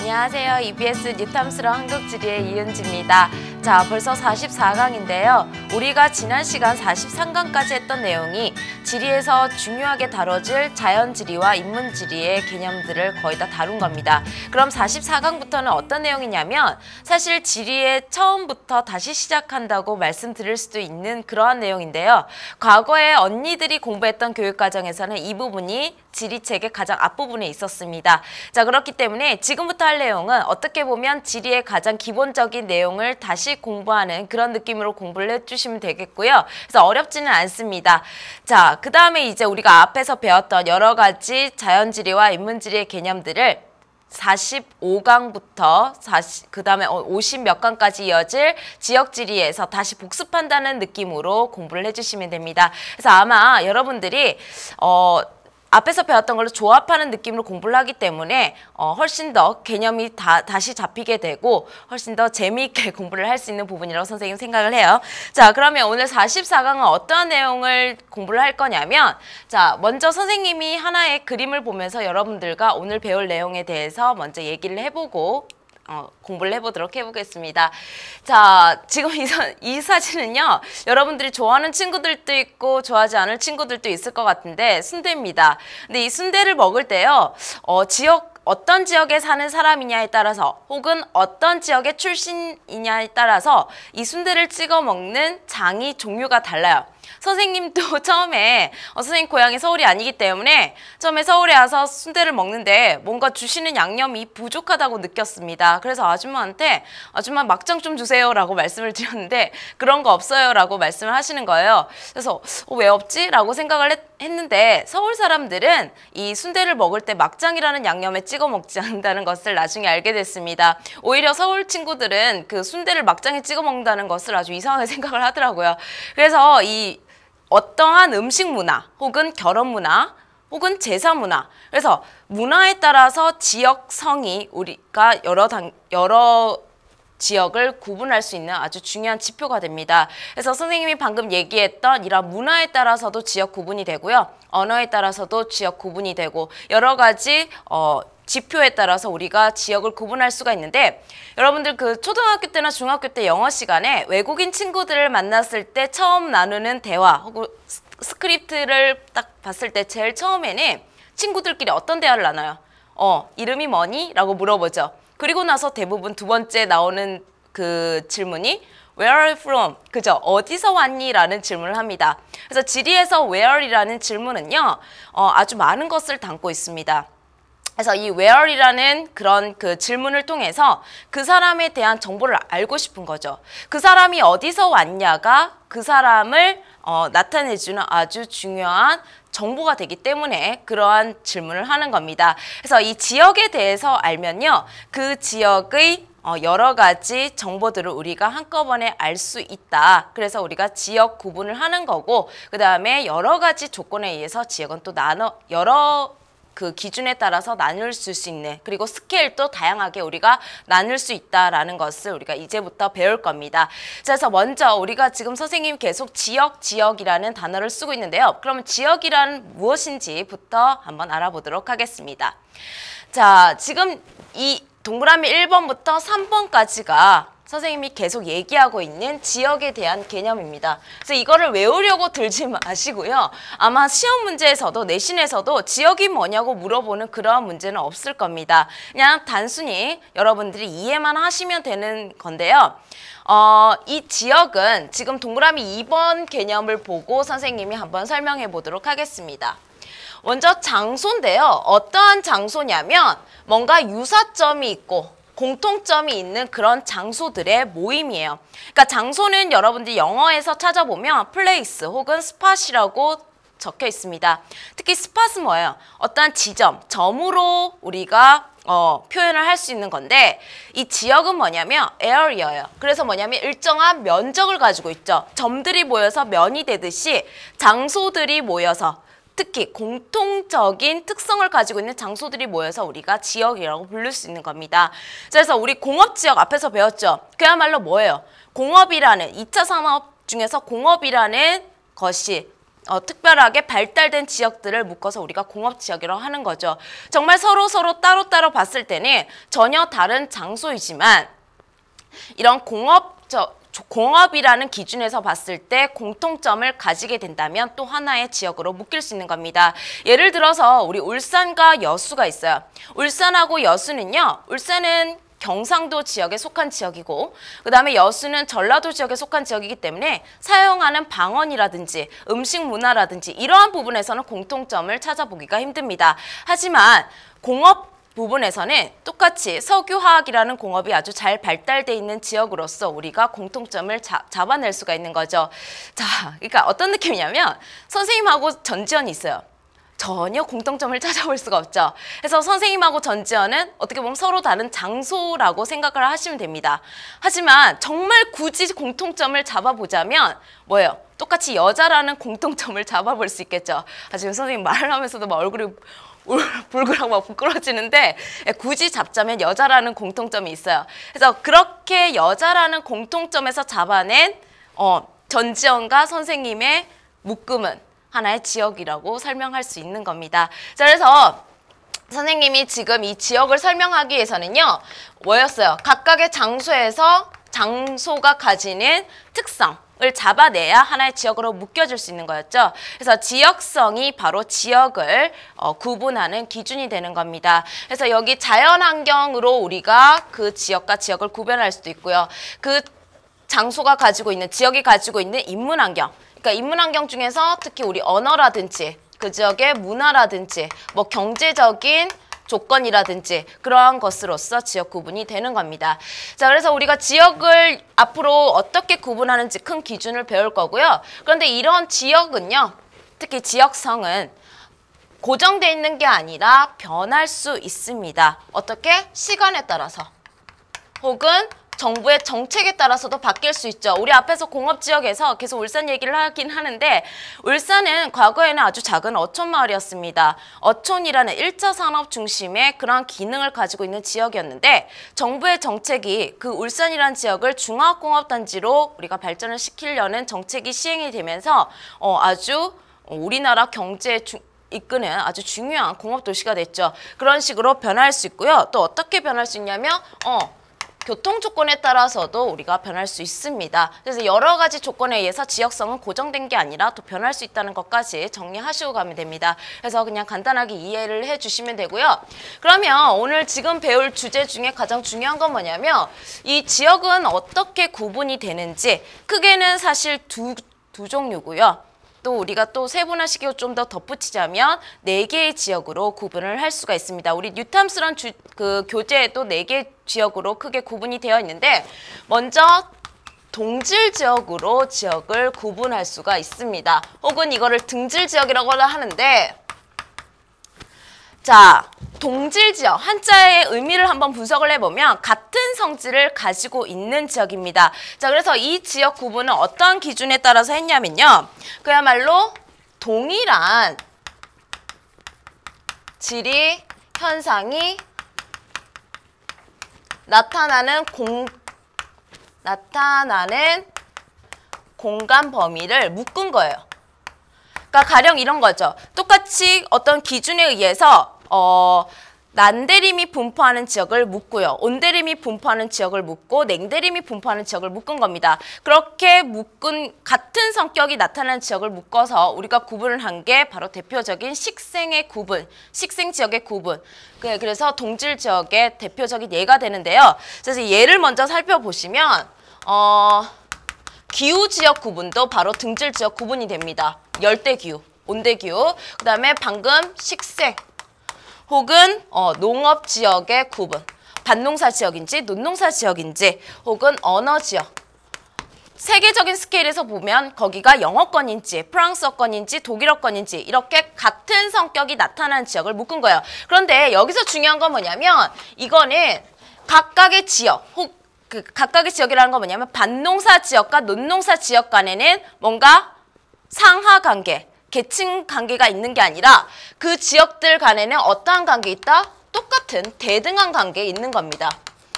안녕하세요. EBS 뉴탐스러 한국지리의 이은지입니다. 자, 벌써 44강인데요. 우리가 지난 시간 43강까지 했던 내용이 지리에서 중요하게 다뤄질 자연지리와 인문지리의 개념들을 거의 다 다룬 겁니다. 그럼 44강부터는 어떤 내용이냐면 사실 지리의 처음부터 다시 시작한다고 말씀드릴 수도 있는 그러한 내용인데요. 과거에 언니들이 공부했던 교육과정에서는 이 부분이 지리책의 가장 앞부분에 있었습니다. 자, 그렇기 때문에 지금부터 할 내용은 어떻게 보면 지리의 가장 기본적인 내용을 다시 공부하는 그런 느낌으로 공부를 해주시면 되겠고요. 그래서 어렵지는 않습니다. 자, 그 다음에 이제 우리가 앞에서 배웠던 여러 가지 자연지리와 인문지리의 개념들을 45강부터 그 다음에 50 몇 강까지 이어질 지역지리에서 다시 복습한다는 느낌으로 공부를 해주시면 됩니다. 그래서 아마 여러분들이 앞에서 배웠던 걸로 조합하는 느낌으로 공부를 하기 때문에 훨씬 더 개념이 다시 잡히게 되고 훨씬 더 재미있게 공부를 할 수 있는 부분이라고 선생님 생각을 해요. 자, 그러면 오늘 44강은 어떠한 내용을 공부를 할 거냐면, 자, 먼저 선생님이 하나의 그림을 보면서 여러분들과 오늘 배울 내용에 대해서 먼저 얘기를 해보고 공부를 해보겠습니다. 자, 지금 이 사진은요, 여러분들이 좋아하는 친구들도 있고 좋아하지 않을 친구들도 있을 것 같은데 순대입니다. 근데 이 순대를 먹을 때요, 어떤 지역에 사는 사람이냐에 따라서 혹은 어떤 지역의 출신이냐에 따라서 이 순대를 찍어 먹는 장이 종류가 달라요. 선생님도 처음에 선생님 고향이 서울이 아니기 때문에 처음에 서울에 와서 순대를 먹는데 뭔가 주시는 양념이 부족하다고 느꼈습니다. 그래서 아줌마한테 아줌마 막장 좀 주세요 라고 말씀을 드렸는데 그런 거 없어요 라고 말씀을 하시는 거예요. 그래서 왜 없지? 라고 생각을 했는데 서울 사람들은 이 순대를 먹을 때 막장이라는 양념에 찍어 먹지 않는다는 것을 나중에 알게 됐습니다. 오히려 서울 친구들은 그 순대를 막장에 찍어 먹는다는 것을 아주 이상하게 생각을 하더라고요. 그래서 이 어떠한 음식 문화 혹은 결혼 문화 혹은 제사 문화, 그래서 문화에 따라서 지역성이 우리가 여러 지역을 구분할 수 있는 아주 중요한 지표가 됩니다. 그래서 선생님이 방금 얘기했던 이런 문화에 따라서도 지역 구분이 되고요. 언어에 따라서도 지역 구분이 되고 여러 가지 지표에 따라서 우리가 지역을 구분할 수가 있는데, 여러분들 그 초등학교 때나 중학교 때 영어 시간에 외국인 친구들을 만났을 때 처음 나누는 대화 혹은 스크립트를 딱 봤을 때 제일 처음에는 친구들끼리 어떤 대화를 나눠요? 이름이 뭐니? 라고 물어보죠. 그리고 나서 대부분 두 번째 나오는 그 질문이 Where are you from? 그죠? 어디서 왔니? 라는 질문을 합니다. 그래서 지리에서 where이라는 질문은요, 아주 많은 것을 담고 있습니다. 그래서 이 where이라는 그런 그 질문을 통해서 그 사람에 대한 정보를 알고 싶은 거죠. 그 사람이 어디서 왔냐가 그 사람을 나타내주는 아주 중요한 정보가 되기 때문에 그러한 질문을 하는 겁니다. 그래서 이 지역에 대해서 알면요, 그 지역의 여러 가지 정보들을 우리가 한꺼번에 알 수 있다. 그래서 우리가 지역 구분을 하는 거고, 그 다음에 여러 가지 조건에 의해서 지역은 또 여러 그 기준에 따라서 나눌 수 있는, 그리고 스케일도 다양하게 우리가 나눌 수 있다라는 것을 우리가 이제부터 배울 겁니다. 그래서 먼저 우리가 지금 선생님이 계속 지역이라는 단어를 쓰고 있는데요. 그러면 지역이란 무엇인지부터 한번 알아보도록 하겠습니다. 자, 지금 이 동그라미 1번부터 3번까지가 선생님이 계속 얘기하고 있는 지역에 대한 개념입니다. 그래서 이거를 외우려고 들지 마시고요. 아마 시험 문제에서도 내신에서도 지역이 뭐냐고 물어보는 그러한 문제는 없을 겁니다. 그냥 단순히 여러분들이 이해만 하시면 되는 건데요. 이 지역은 지금 동그라미 2번 개념을 보고 선생님이 한번 설명해 보도록 하겠습니다. 먼저 장소인데요. 어떠한 장소냐면 뭔가 유사점이 있고 공통점이 있는 그런 장소들의 모임이에요. 그러니까 장소는 여러분들이 영어에서 찾아보면 place 혹은 spot이라고 적혀 있습니다. 특히 spot은 뭐예요? 어떠한 점으로 우리가 표현을 할 수 있는 건데, 이 지역은 뭐냐면 area예요. 그래서 뭐냐면 일정한 면적을 가지고 있죠. 점들이 모여서 면이 되듯이 장소들이 모여서 특히 공통적인 특성을 가지고 있는 장소들이 모여서 우리가 지역이라고 부를 수 있는 겁니다. 그래서 우리 공업지역 앞에서 배웠죠. 그야말로 뭐예요? 공업이라는 2차 산업 중에서 공업이라는 것이 특별하게 발달된 지역들을 묶어서 우리가 공업지역이라고 하는 거죠. 정말 서로 따로따로 봤을 때는 전혀 다른 장소이지만 이런 공업이라는 기준에서 봤을 때 공통점을 가지게 된다면 또 하나의 지역으로 묶일 수 있는 겁니다. 예를 들어서 우리 울산과 여수가 있어요. 울산하고 여수는요. 울산은 경상도 지역에 속한 지역이고 그 다음에 여수는 전라도 지역에 속한 지역이기 때문에 사용하는 방언이라든지 음식 문화라든지 이러한 부분에서는 공통점을 찾아보기가 힘듭니다. 하지만 공업 부분에서는 똑같이 석유화학이라는 공업이 아주 잘 발달돼 있는 지역으로서 우리가 공통점을 잡아낼 수가 있는 거죠. 자, 그러니까 어떤 느낌이냐면 선생님하고 전지현이 있어요. 전혀 공통점을 찾아볼 수가 없죠. 그래서 선생님하고 전지현은 어떻게 보면 서로 다른 장소라고 생각을 하시면 됩니다. 하지만 정말 굳이 공통점을 잡아보자면 뭐예요? 똑같이 여자라는 공통점을 잡아볼 수 있겠죠. 지금 선생님 말을 하면서도 막 얼굴이 울글하고 막 부끄러지는데 굳이 잡자면 여자라는 공통점이 있어요. 그래서 그렇게 여자라는 공통점에서 잡아낸 전지현과 선생님의 묶음은 하나의 지역이라고 설명할 수 있는 겁니다. 자, 그래서 선생님이 지금 이 지역을 설명하기 위해서는요. 뭐였어요? 각각의 장소가 가지는 특성을 잡아내야 하나의 지역으로 묶여질 수 있는 거였죠. 그래서 지역성이 바로 지역을 구분하는 기준이 되는 겁니다. 그래서 여기 자연환경으로 우리가 그 지역과 지역을 구별할 수도 있고요. 그 장소가 가지고 있는, 지역이 가지고 있는 인문환경, 그러니까 인문환경 중에서 특히 우리 언어라든지 그 지역의 문화라든지 뭐 경제적인 조건이라든지 그러한 것으로서 지역 구분이 되는 겁니다. 자, 그래서 우리가 지역을 앞으로 어떻게 구분하는지 큰 기준을 배울 거고요. 그런데 이런 지역은요, 특히 지역성은 고정되어 있는 게 아니라 변할 수 있습니다. 어떻게? 시간에 따라서 혹은 정부의 정책에 따라서도 바뀔 수 있죠. 우리 앞에서 공업지역에서 계속 울산 얘기를 하긴 하는데 울산은 과거에는 아주 작은 어촌마을이었습니다. 어촌이라는 1차 산업 중심의 그러한 기능을 가지고 있는 지역이었는데 정부의 정책이 그 울산이라는 지역을 중화공업단지로 우리가 발전을 시키려는 정책이 시행이 되면서 아주 우리나라 경제에 이끄는 아주 중요한 공업도시가 됐죠. 그런 식으로 변할 수 있고요. 또 어떻게 변할 수 있냐면 교통 조건에 따라서도 우리가 변할 수 있습니다. 그래서 여러 가지 조건에 의해서 지역성은 고정된 게 아니라 또 변할 수 있다는 것까지 정리하시고 가면 됩니다. 그래서 그냥 간단하게 이해를 해주시면 되고요. 그러면 오늘 지금 배울 주제 중에 가장 중요한 건 뭐냐면 이 지역은 어떻게 구분이 되는지 크게는 사실 두 종류고요. 또 우리가 또 세분화시키고 좀 더 덧붙이자면 4개의 지역으로 구분을 할 수가 있습니다. 우리 뉴탐스런 교재에도 4개의 지역으로 크게 구분이 되어 있는데 먼저 동질 지역으로 지역을 구분할 수가 있습니다. 혹은 이거를 등질 지역이라고 하는데 자, 동질 지역, 한자의 의미를 한번 분석을 해보면 같은 성질을 가지고 있는 지역입니다. 자, 그래서 이 지역 구분은 어떠한 기준에 따라서 했냐면요. 그야말로 동일한 지리 현상이 나타나는 공간 범위를 묶은 거예요. 그러니까 가령 이런 거죠. 똑같이 어떤 기준에 의해서 난대림이 분포하는 지역을 묶고요. 온대림이 분포하는 지역을 묶고 냉대림이 분포하는 지역을 묶은 겁니다. 그렇게 묶은 같은 성격이 나타나는 지역을 묶어서 우리가 구분을 한 게 바로 대표적인 식생의 구분, 식생 지역의 구분. 그래서 동질 지역의 대표적인 예가 되는데요. 그래서 예를 먼저 살펴보시면 기후 지역 구분도 바로 등질 지역 구분이 됩니다. 열대기후, 온대기후, 그 다음에 방금 식생 혹은 농업 지역의 구분, 밭농사 지역인지 논농사 지역인지 혹은 언어 지역. 세계적인 스케일에서 보면 거기가 영어권인지 프랑스어권인지 독일어권인지 이렇게 같은 성격이 나타나는 지역을 묶은 거예요. 그런데 여기서 중요한 건 뭐냐면 이거는 각각의 지역, 각각의 지역이라는 건 뭐냐면 밭농사 지역과 논농사 지역 간에는 뭔가 상하 관계, 계층 관계가 있는 게 아니라 그 지역들 간에는 어떠한 관계 있다? 똑같은 대등한 관계에 있는 겁니다.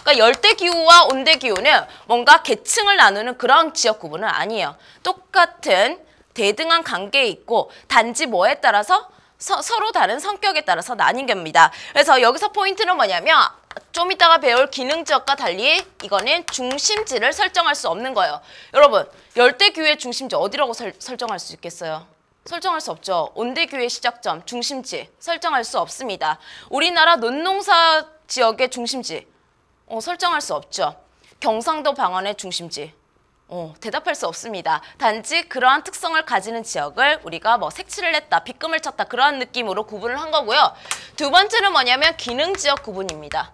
그러니까 열대기후와 온대기후는 뭔가 계층을 나누는 그런 지역 구분은 아니에요. 똑같은 대등한 관계에 있고 단지 뭐에 따라서 서로 다른 성격에 따라서 나뉜 겁니다. 그래서 여기서 포인트는 뭐냐면 좀 이따가 배울 기능지역과 달리 이거는 중심지를 설정할 수 없는 거예요. 여러분, 열대규의 중심지 어디라고 설정할 수 있겠어요? 설정할 수 없죠. 온대규의 시작점, 중심지 설정할 수 없습니다. 우리나라 논농사 지역의 중심지 설정할 수 없죠. 경상도 방언의 중심지 대답할 수 없습니다. 단지 그러한 특성을 가지는 지역을 우리가 뭐 색칠을 했다, 빗금을 쳤다 그러한 느낌으로 구분을 한 거고요. 두 번째는 뭐냐면 기능지역 구분입니다.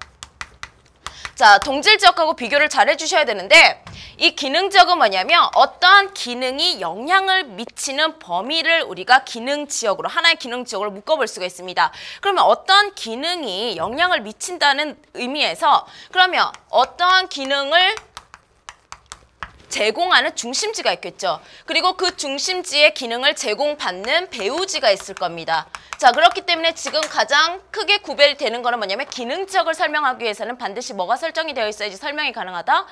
자, 동질지역하고 비교를 잘 해주셔야 되는데 이 기능지역은 뭐냐면 어떠한 기능이 영향을 미치는 범위를 우리가 기능지역으로 하나의 기능지역으로 묶어볼 수가 있습니다. 그러면 어떠한 기능이 영향을 미친다는 의미에서 그러면 어떠한 기능을 제공하는 중심지가 있겠죠. 그리고 그 중심지의 기능을 제공받는 배우지가 있을 겁니다. 자, 그렇기 때문에 지금 가장 크게 구별이 되는 거는 뭐냐면 기능지역을 설명하기 위해서는 반드시 뭐가 설정이 되어 있어야지 설명이 가능하다?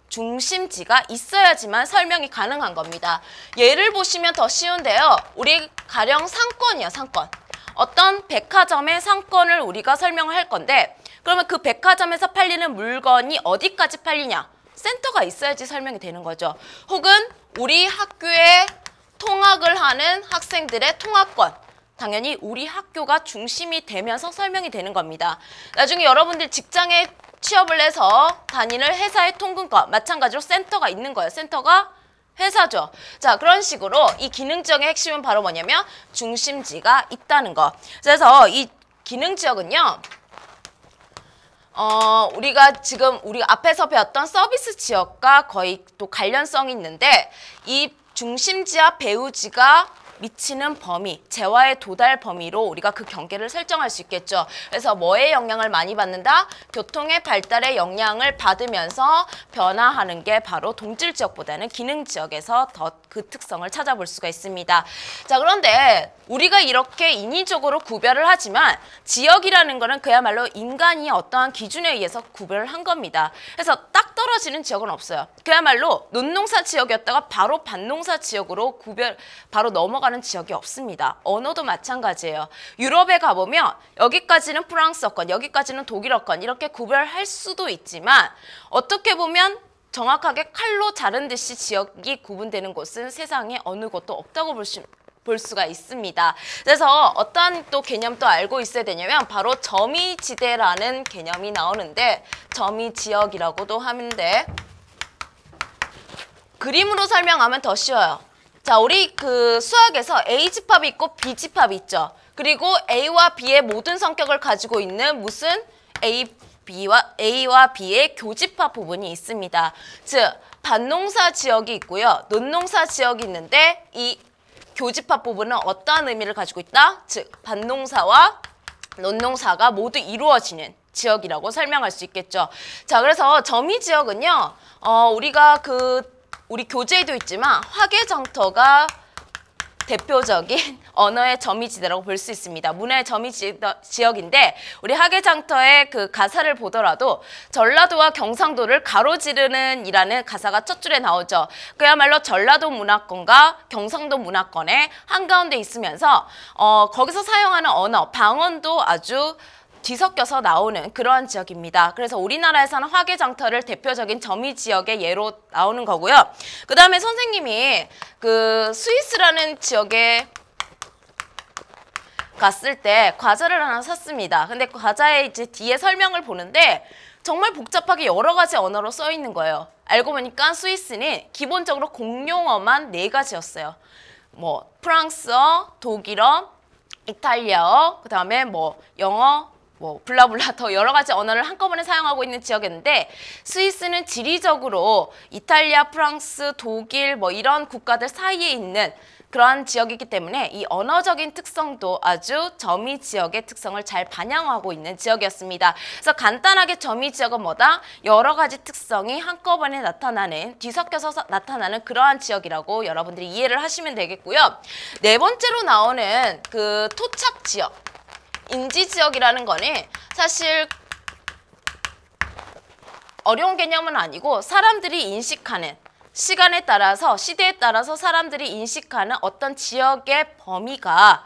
중심지가 있어야지만 설명이 가능한 겁니다. 예를 보시면 더 쉬운데요. 우리 가령 상권이요, 상권. 어떤 백화점의 상권을 우리가 설명을 할 건데 그러면 그 백화점에서 팔리는 물건이 어디까지 팔리냐? 센터가 있어야지 설명이 되는 거죠. 혹은 우리 학교에 통학을 하는 학생들의 통학권. 당연히 우리 학교가 중심이 되면서 설명이 되는 겁니다. 나중에 여러분들 직장에 취업을 해서 다니는 회사의 통근권. 마찬가지로 센터가 있는 거예요. 센터가 회사죠. 자, 그런 식으로 이 기능지역의 핵심은 바로 뭐냐면 중심지가 있다는 거. 그래서 이 기능지역은요. 우리가 지금 우리가 앞에서 배웠던 서비스 지역과 거의 또 관련성이 있는데 이 중심지와 배우지가 미치는 범위, 재화의 도달 범위로 우리가 그 경계를 설정할 수 있겠죠. 그래서 뭐에 영향을 많이 받는다? 교통의 발달에 영향을 받으면서 변화하는 게 바로 동질지역보다는 기능지역에서 더 그 특성을 찾아볼 수가 있습니다. 자, 그런데 우리가 이렇게 인위적으로 구별을 하지만 지역이라는 거는 그야말로 인간이 어떠한 기준에 의해서 구별을 한 겁니다. 그래서 딱 떨어지는 지역은 없어요. 그야말로 논농사 지역이었다가 바로 밭농사 지역으로 바로 넘어가는 지역이 없습니다. 언어도 마찬가지예요. 유럽에 가보면 여기까지는 프랑스어권, 여기까지는 독일어권 이렇게 구별할 수도 있지만 어떻게 보면 정확하게 칼로 자른 듯이 지역이 구분되는 곳은 세상에 어느 곳도 없다고 볼 수가 있습니다. 그래서 어떠한 또 개념도 알고 있어야 되냐면 바로 점이지대라는 개념이 나오는데 점이지역이라고도 하는데 그림으로 설명하면 더 쉬워요. 자, 우리 그 수학에서 A집합이 있고 B집합이 있죠. 그리고 A와 B의 모든 성격을 가지고 있는 무슨 A와 B의 교집합 부분이 있습니다. 즉, 밭농사 지역이 있고요. 논농사 지역이 있는데 이 교집합 부분은 어떠한 의미를 가지고 있다? 즉, 밭농사와 논농사가 모두 이루어지는 지역이라고 설명할 수 있겠죠. 자, 그래서 점이지역은요. 우리가 우리 교재에도 있지만 화개장터가 대표적인 언어의 점이지대라고 볼 수 있습니다. 문화의 점이지역인데 우리 화개장터의 그 가사를 보더라도 전라도와 경상도를 가로지르는 이라는 가사가 첫 줄에 나오죠. 그야말로 전라도 문화권과 경상도 문화권의 한가운데 있으면서 거기서 사용하는 언어, 방언도 아주 뒤섞여서 나오는 그러한 지역입니다. 그래서 우리나라에서는 화개장터를 대표적인 점이지역의 예로 나오는 거고요. 그 다음에 선생님이 그 스위스라는 지역에 갔을 때 과자를 하나 샀습니다. 근데 과자의 이제 뒤에 설명을 보는데 정말 복잡하게 여러 가지 언어로 써 있는 거예요. 알고 보니까 스위스는 기본적으로 공용어만 4가지였어요. 뭐 프랑스어, 독일어, 이탈리아어, 그 다음에 뭐 영어, 뭐 블라블라 더 여러 가지 언어를 한꺼번에 사용하고 있는 지역이었는데 스위스는 지리적으로 이탈리아, 프랑스, 독일 뭐 이런 국가들 사이에 있는 그러한 지역이기 때문에 이 언어적인 특성도 아주 점이 지역의 특성을 잘 반영하고 있는 지역이었습니다. 그래서 간단하게 점이 지역은 뭐다? 여러 가지 특성이 한꺼번에 나타나는, 뒤섞여서 나타나는 그러한 지역이라고 여러분들이 이해를 하시면 되겠고요. 네 번째로 나오는 그 토착 지역, 인지 지역이라는 거는 사실 어려운 개념은 아니고 사람들이 인식하는 시간에 따라서 시대에 따라서 사람들이 인식하는 어떤 지역의 범위가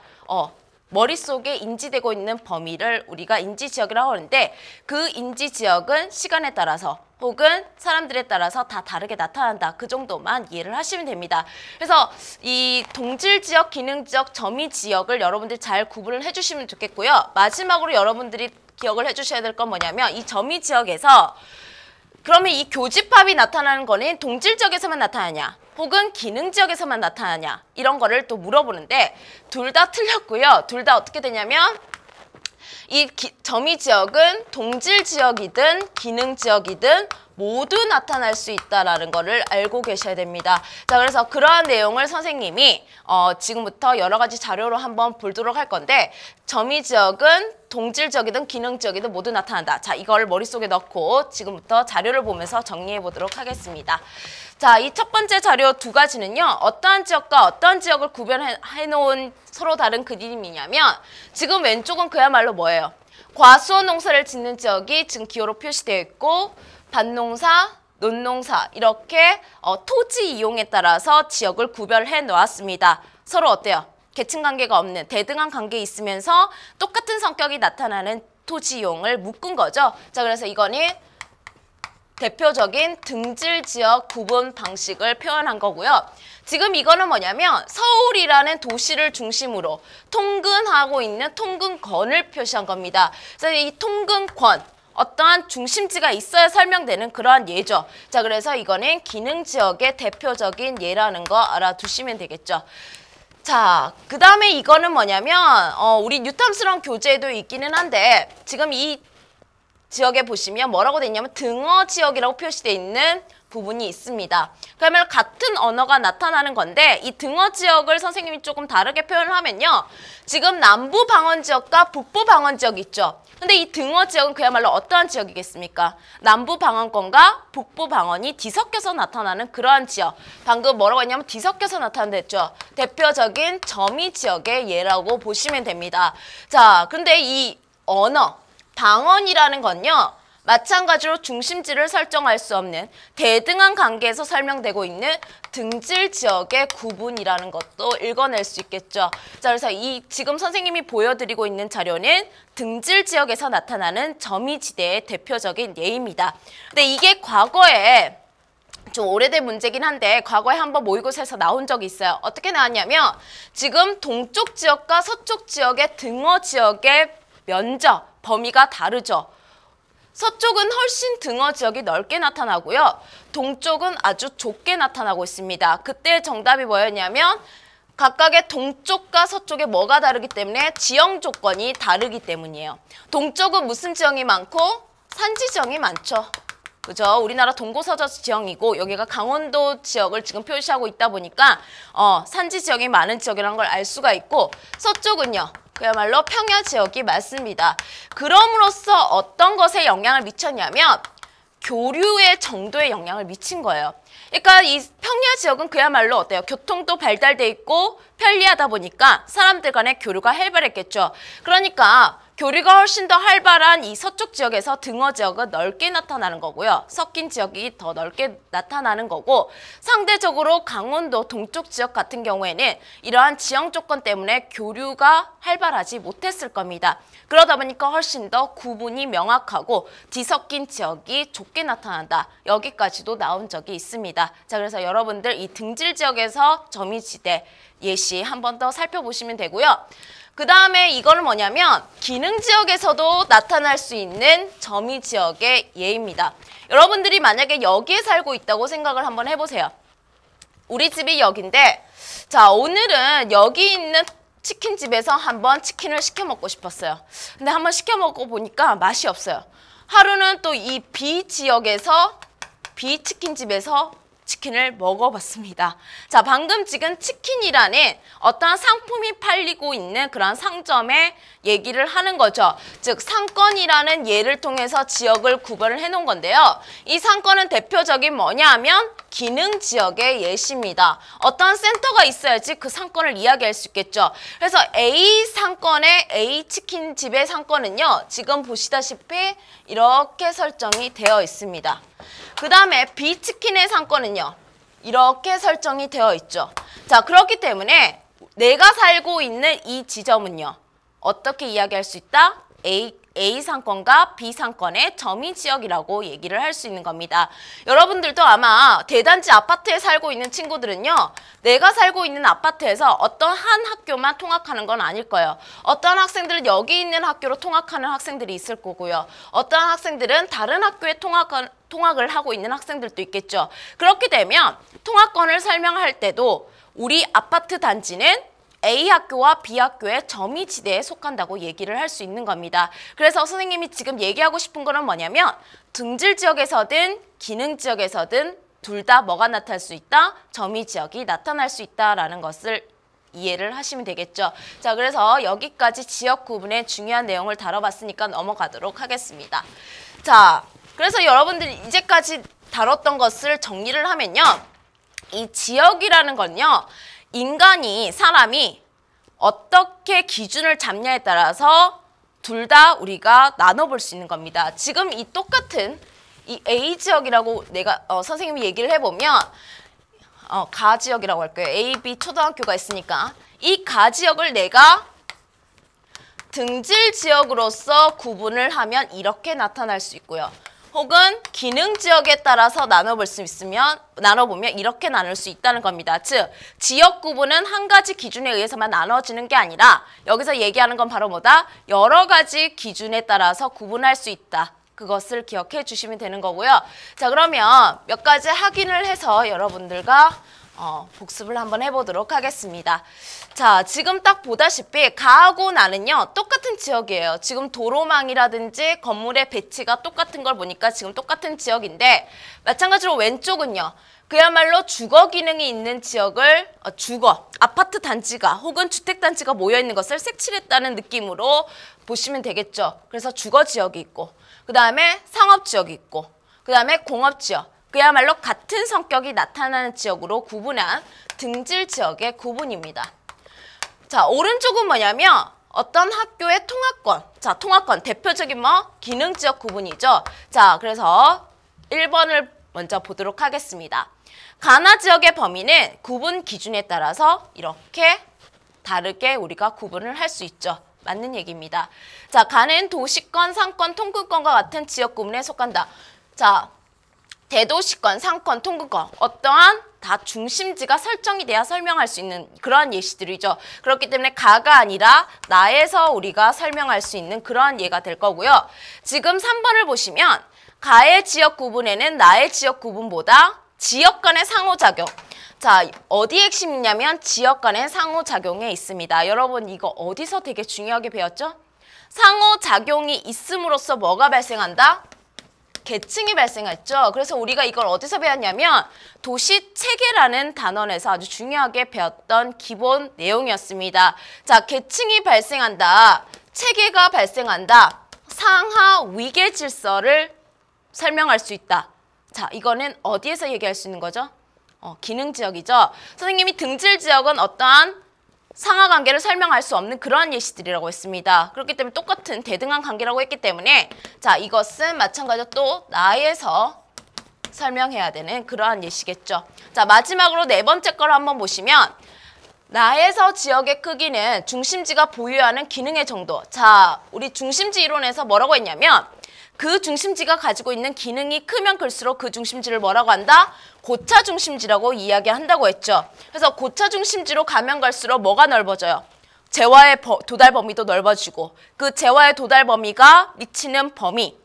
머릿속에 인지되고 있는 범위를 우리가 인지지역이라고 하는데 그 인지지역은 시간에 따라서 혹은 사람들에 따라서 다 다르게 나타난다. 그 정도만 이해를 하시면 됩니다. 그래서 이 동질지역, 기능지역, 점유지역을 여러분들이 잘 구분을 해주시면 좋겠고요. 마지막으로 여러분들이 기억을 해주셔야 될 건 뭐냐면 이 점유지역에서 그러면 이 교집합이 나타나는 거는 동질지역에서만 나타나냐 혹은 기능지역에서만 나타나냐 이런 거를 또 물어보는데 둘 다 틀렸고요. 둘 다 어떻게 되냐면 이 점유지역은 동질지역이든 기능지역이든 모두 나타날 수 있다라는 거를 알고 계셔야 됩니다. 자, 그래서 그러한 내용을 선생님이 지금부터 여러 가지 자료로 한번 보도록 할 건데 점유지역은 동질지역이든 기능지역이든 모두 나타난다. 자, 이걸 머릿속에 넣고 지금부터 자료를 보면서 정리해 보도록 하겠습니다. 자, 이 첫 번째 자료 두 가지는요. 어떠한 지역과 어떠한 지역을 구별해 놓은 서로 다른 그림이냐면 지금 왼쪽은 그야말로 뭐예요? 과수원 농사를 짓는 지역이 지금 기호로 표시되어 있고 밭농사, 논농사 이렇게 토지 이용에 따라서 지역을 구별해 놓았습니다. 서로 어때요? 계층 관계가 없는 대등한 관계에 있으면서 똑같은 성격이 나타나는 토지 이용을 묶은 거죠. 자, 그래서 이거는 대표적인 등질지역 구분 방식을 표현한 거고요. 지금 이거는 뭐냐면 서울이라는 도시를 중심으로 통근하고 있는 통근권을 표시한 겁니다. 그래서 이 통근권 어떠한 중심지가 있어야 설명되는 그러한 예죠. 자, 그래서 이거는 기능지역의 대표적인 예라는 거 알아두시면 되겠죠. 자, 그 다음에 이거는 뭐냐면 우리 뉴탐스러운 교재에도 있기는 한데 지금 이 지역에 보시면 뭐라고 돼 있냐면 등어 지역이라고 표시되어 있는 부분이 있습니다. 그러면 같은 언어가 나타나는 건데 이 등어 지역을 선생님이 조금 다르게 표현을 하면요. 지금 남부 방언 지역과 북부 방언 지역 있죠. 근데 이 등어 지역은 그야말로 어떠한 지역이겠습니까? 남부 방언권과 북부 방언이 뒤섞여서 나타나는 그러한 지역. 방금 뭐라고 했냐면 뒤섞여서 나타난댔죠. 대표적인 점이 지역의 예라고 보시면 됩니다. 자, 근데 이 언어, 방언이라는 건요. 마찬가지로 중심지를 설정할 수 없는 대등한 관계에서 설명되고 있는 등질 지역의 구분이라는 것도 읽어낼 수 있겠죠. 자, 그래서 이 지금 선생님이 보여드리고 있는 자료는 등질 지역에서 나타나는 점이지대의 대표적인 예입니다. 근데 이게 과거에 좀 오래된 문제긴 한데 과거에 한번 모의고사에서 나온 적이 있어요. 어떻게 나왔냐면 지금 동쪽 지역과 서쪽 지역의 등어 지역의 면적, 범위가 다르죠. 서쪽은 훨씬 등어 지역이 넓게 나타나고요. 동쪽은 아주 좁게 나타나고 있습니다. 그때 정답이 뭐였냐면 각각의 동쪽과 서쪽에 뭐가 다르기 때문에 지형 조건이 다르기 때문이에요. 동쪽은 무슨 지형이 많고 산지 지형이 많죠. 그죠? 우리나라 동고서저 지형이고 여기가 강원도 지역을 지금 표시하고 있다 보니까 산지 지형이 많은 지역이라는 걸 알 수가 있고 서쪽은요. 그야말로 평야 지역이 많습니다. 그럼으로써 어떤 것에 영향을 미쳤냐면 교류의 정도에 영향을 미친 거예요. 그러니까 이 평야 지역은 그야말로 어때요? 교통도 발달돼 있고 편리하다 보니까 사람들 간의 교류가 활발했겠죠. 그러니까 교류가 훨씬 더 활발한 이 서쪽 지역에서 등어 지역은 넓게 나타나는 거고요. 섞인 지역이 더 넓게 나타나는 거고 상대적으로 강원도 동쪽 지역 같은 경우에는 이러한 지형 조건 때문에 교류가 활발하지 못했을 겁니다. 그러다 보니까 훨씬 더 구분이 명확하고 뒤섞인 지역이 좁게 나타난다. 여기까지도 나온 적이 있습니다. 자, 그래서 여러분들 이 등질 지역에서 점이지대 예시 한 번 더 살펴보시면 되고요. 그 다음에 이거는 뭐냐면 기능지역에서도 나타날 수 있는 점유지역의 예입니다. 여러분들이 만약에 여기에 살고 있다고 생각을 한번 해보세요. 우리 집이 여기인데 자, 오늘은 여기 있는 치킨집에서 한번 치킨을 시켜 먹고 싶었어요. 근데 한번 시켜 먹고 보니까 맛이 없어요. 하루는 또 이 B 지역에서 B 치킨집에서 치킨을 먹어봤습니다. 자, 방금 지금 치킨이라는 어떠한 상품이 팔리고 있는 그런 상점의 얘기를 하는 거죠. 즉 상권이라는 예를 통해서 지역을 구별을 해놓은 건데요. 이 상권은 대표적인 뭐냐 하면 기능 지역의 예시입니다. 어떠한 센터가 있어야지 그 상권을 이야기할 수 있겠죠. 그래서 A 상권의 A 치킨집의 상권은요. 지금 보시다시피 이렇게 설정이 되어 있습니다. 그 다음에 B 치킨의 상권은요. 이렇게 설정이 되어 있죠. 자, 그렇기 때문에 내가 살고 있는 이 지점은요. 어떻게 이야기할 수 있다? A 상권과 B 상권의 점이 지역이라고 얘기를 할 수 있는 겁니다. 여러분들도 아마 대단지 아파트에 살고 있는 친구들은요. 내가 살고 있는 아파트에서 어떤 한 학교만 통학하는 건 아닐 거예요. 어떤 학생들은 여기 있는 학교로 통학하는 학생들이 있을 거고요. 어떤 학생들은 다른 학교에 통학을 하고 있는 학생들도 있겠죠. 그렇게 되면 통학권을 설명할 때도 우리 아파트 단지는 A 학교와 B 학교의 점이지대에 속한다고 얘기를 할 수 있는 겁니다. 그래서 선생님이 지금 얘기하고 싶은 거는 뭐냐면 등질 지역에서든 기능 지역에서든 둘 다 뭐가 나타날 수 있다? 점이 지역이 나타날 수 있다라는 것을 이해를 하시면 되겠죠. 자, 그래서 여기까지 지역 구분의 중요한 내용을 다뤄봤으니까 넘어가도록 하겠습니다. 자, 그래서 여러분들이 이제까지 다뤘던 것을 정리를 하면요. 이 지역이라는 건요. 사람이 어떻게 기준을 잡냐에 따라서 둘 다 우리가 나눠볼 수 있는 겁니다. 지금 이 똑같은 이 A 지역이라고 선생님이 얘기를 해보면 가 지역이라고 할 거예요. A, B 초등학교가 있으니까 이 가 지역을 내가 등질 지역으로서 구분을 하면 이렇게 나타날 수 있고요. 혹은 기능 지역에 따라서 나눠보면 이렇게 나눌 수 있다는 겁니다. 즉, 지역 구분은 한 가지 기준에 의해서만 나눠지는 게 아니라 여기서 얘기하는 건 바로 뭐다? 여러 가지 기준에 따라서 구분할 수 있다. 그것을 기억해 주시면 되는 거고요. 자, 그러면 몇 가지 확인을 해서 여러분들과 복습을 한번 해보도록 하겠습니다. 자, 지금 딱 보다시피 가하고 나는요 똑같은 지역이에요. 지금 도로망이라든지 건물의 배치가 똑같은 걸 보니까 지금 똑같은 지역인데 마찬가지로 왼쪽은요 그야말로 주거 기능이 있는 지역을 아파트 단지가 혹은 주택 단지가 모여 있는 것을 색칠했다는 느낌으로 보시면 되겠죠. 그래서 주거 지역이 있고 그 다음에 상업 지역이 있고 그 다음에 공업 지역, 그야말로 같은 성격이 나타나는 지역으로 구분한 등질 지역의 구분입니다. 자, 오른쪽은 뭐냐면 어떤 학교의 통학권. 자, 통학권 대표적인 기능 지역 구분이죠. 자, 그래서 1번을 먼저 보도록 하겠습니다. 가나 지역의 범위는 구분 기준에 따라서 이렇게 다르게 우리가 구분을 할 수 있죠. 맞는 얘기입니다. 자, 가는 도시권, 상권, 통근권과 같은 지역 구분에 속한다. 자, 대도시권, 상권, 통근권 어떠한 다 중심지가 설정이 돼야 설명할 수 있는 그러한 예시들이죠. 그렇기 때문에 가가 아니라 나에서 우리가 설명할 수 있는 그러한 예가 될 거고요. 지금 3번을 보시면 가의 지역 구분에는 나의 지역 구분보다 지역 간의 상호작용. 자, 어디 핵심이냐면 지역 간의 상호작용에 있습니다. 여러분 이거 어디서 되게 중요하게 배웠죠? 상호작용이 있음으로써 뭐가 발생한다? 계층이 발생했죠. 그래서 우리가 이걸 어디서 배웠냐면 도시체계라는 단원에서 아주 중요하게 배웠던 기본 내용이었습니다. 자, 계층이 발생한다. 체계가 발생한다. 상하 위계 질서를 설명할 수 있다. 자, 이거는 어디에서 얘기할 수 있는 거죠? 기능 지역이죠. 선생님이 등질 지역은 어떠한 상하 관계를 설명할 수 없는 그러한 예시들이라고 했습니다. 그렇기 때문에 똑같은 대등한 관계라고 했기 때문에 자, 이것은 마찬가지로 또 나에서 설명해야 되는 그러한 예시겠죠. 자, 마지막으로 네 번째 걸 한번 보시면 나에서 지역의 크기는 중심지가 보유하는 기능의 정도. 자, 우리 중심지 이론에서 뭐라고 했냐면 그 중심지가 가지고 있는 기능이 크면 클수록 그 중심지를 뭐라고 한다? 고차 중심지라고 이야기한다고 했죠. 그래서 고차 중심지로 가면 갈수록 뭐가 넓어져요? 재화의 도달 범위도 넓어지고 그 재화의 도달 범위가 미치는 범위,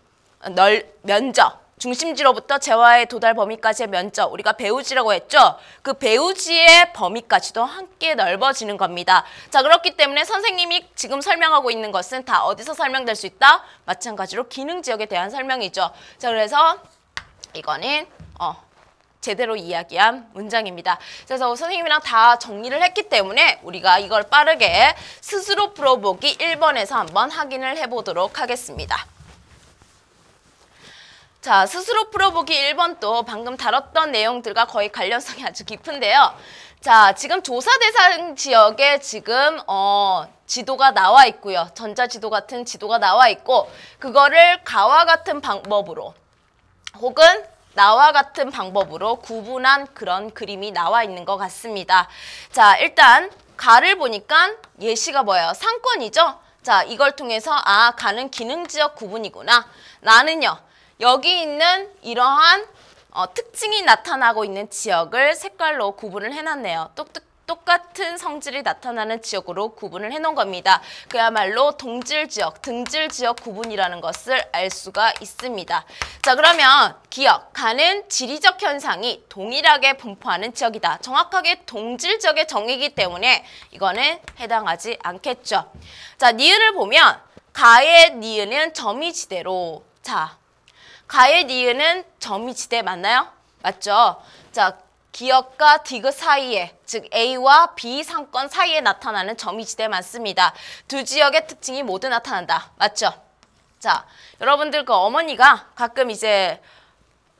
면적, 중심지로부터 재화의 도달 범위까지의 면적, 우리가 배우지라고 했죠. 그 배우지의 범위까지도 함께 넓어지는 겁니다. 자, 그렇기 때문에 선생님이 지금 설명하고 있는 것은 다 어디서 설명될 수 있다? 마찬가지로 기능 지역에 대한 설명이죠. 자, 그래서 이거는 제대로 이야기한 문장입니다. 그래서 선생님이랑 다 정리를 했기 때문에 우리가 이걸 빠르게 스스로 풀어보기 1번에서 한번 확인을 해보도록 하겠습니다. 자, 스스로 풀어보기 1번도 방금 다뤘던 내용들과 거의 관련성이 아주 깊은데요. 자, 지금 조사 대상 지역에 지금 지도가 나와 있고요. 전자지도 같은 지도가 나와 있고 그거를 가와 같은 방법으로 혹은 나와 같은 방법으로 구분한 그런 그림이 나와 있는 것 같습니다. 자, 일단 가를 보니까 예시가 뭐예요? 상권이죠? 자, 이걸 통해서 아, 가는 기능지역 구분이구나. 나는요, 여기 있는 이러한 특징이 나타나고 있는 지역을 색깔로 구분을 해놨네요. 똑같은 성질이 나타나는 지역으로 구분을 해놓은 겁니다. 그야말로 동질지역, 등질지역 구분이라는 것을 알 수가 있습니다. 자, 그러면 기억, 가는 지리적 현상이 동일하게 분포하는 지역이다. 정확하게 동질지역의 정의이기 때문에 이거는 해당하지 않겠죠. 자, 니은을 보면 가의 니은은 점이지대로. 자, 가의 니은은 점이지대 맞나요? 맞죠? 자, 기역과 디귿 사이에, 즉 A와 B 상권 사이에 나타나는 점이지대 맞습니다. 두 지역의 특징이 모두 나타난다. 맞죠? 자, 여러분들 그 어머니가 가끔 이제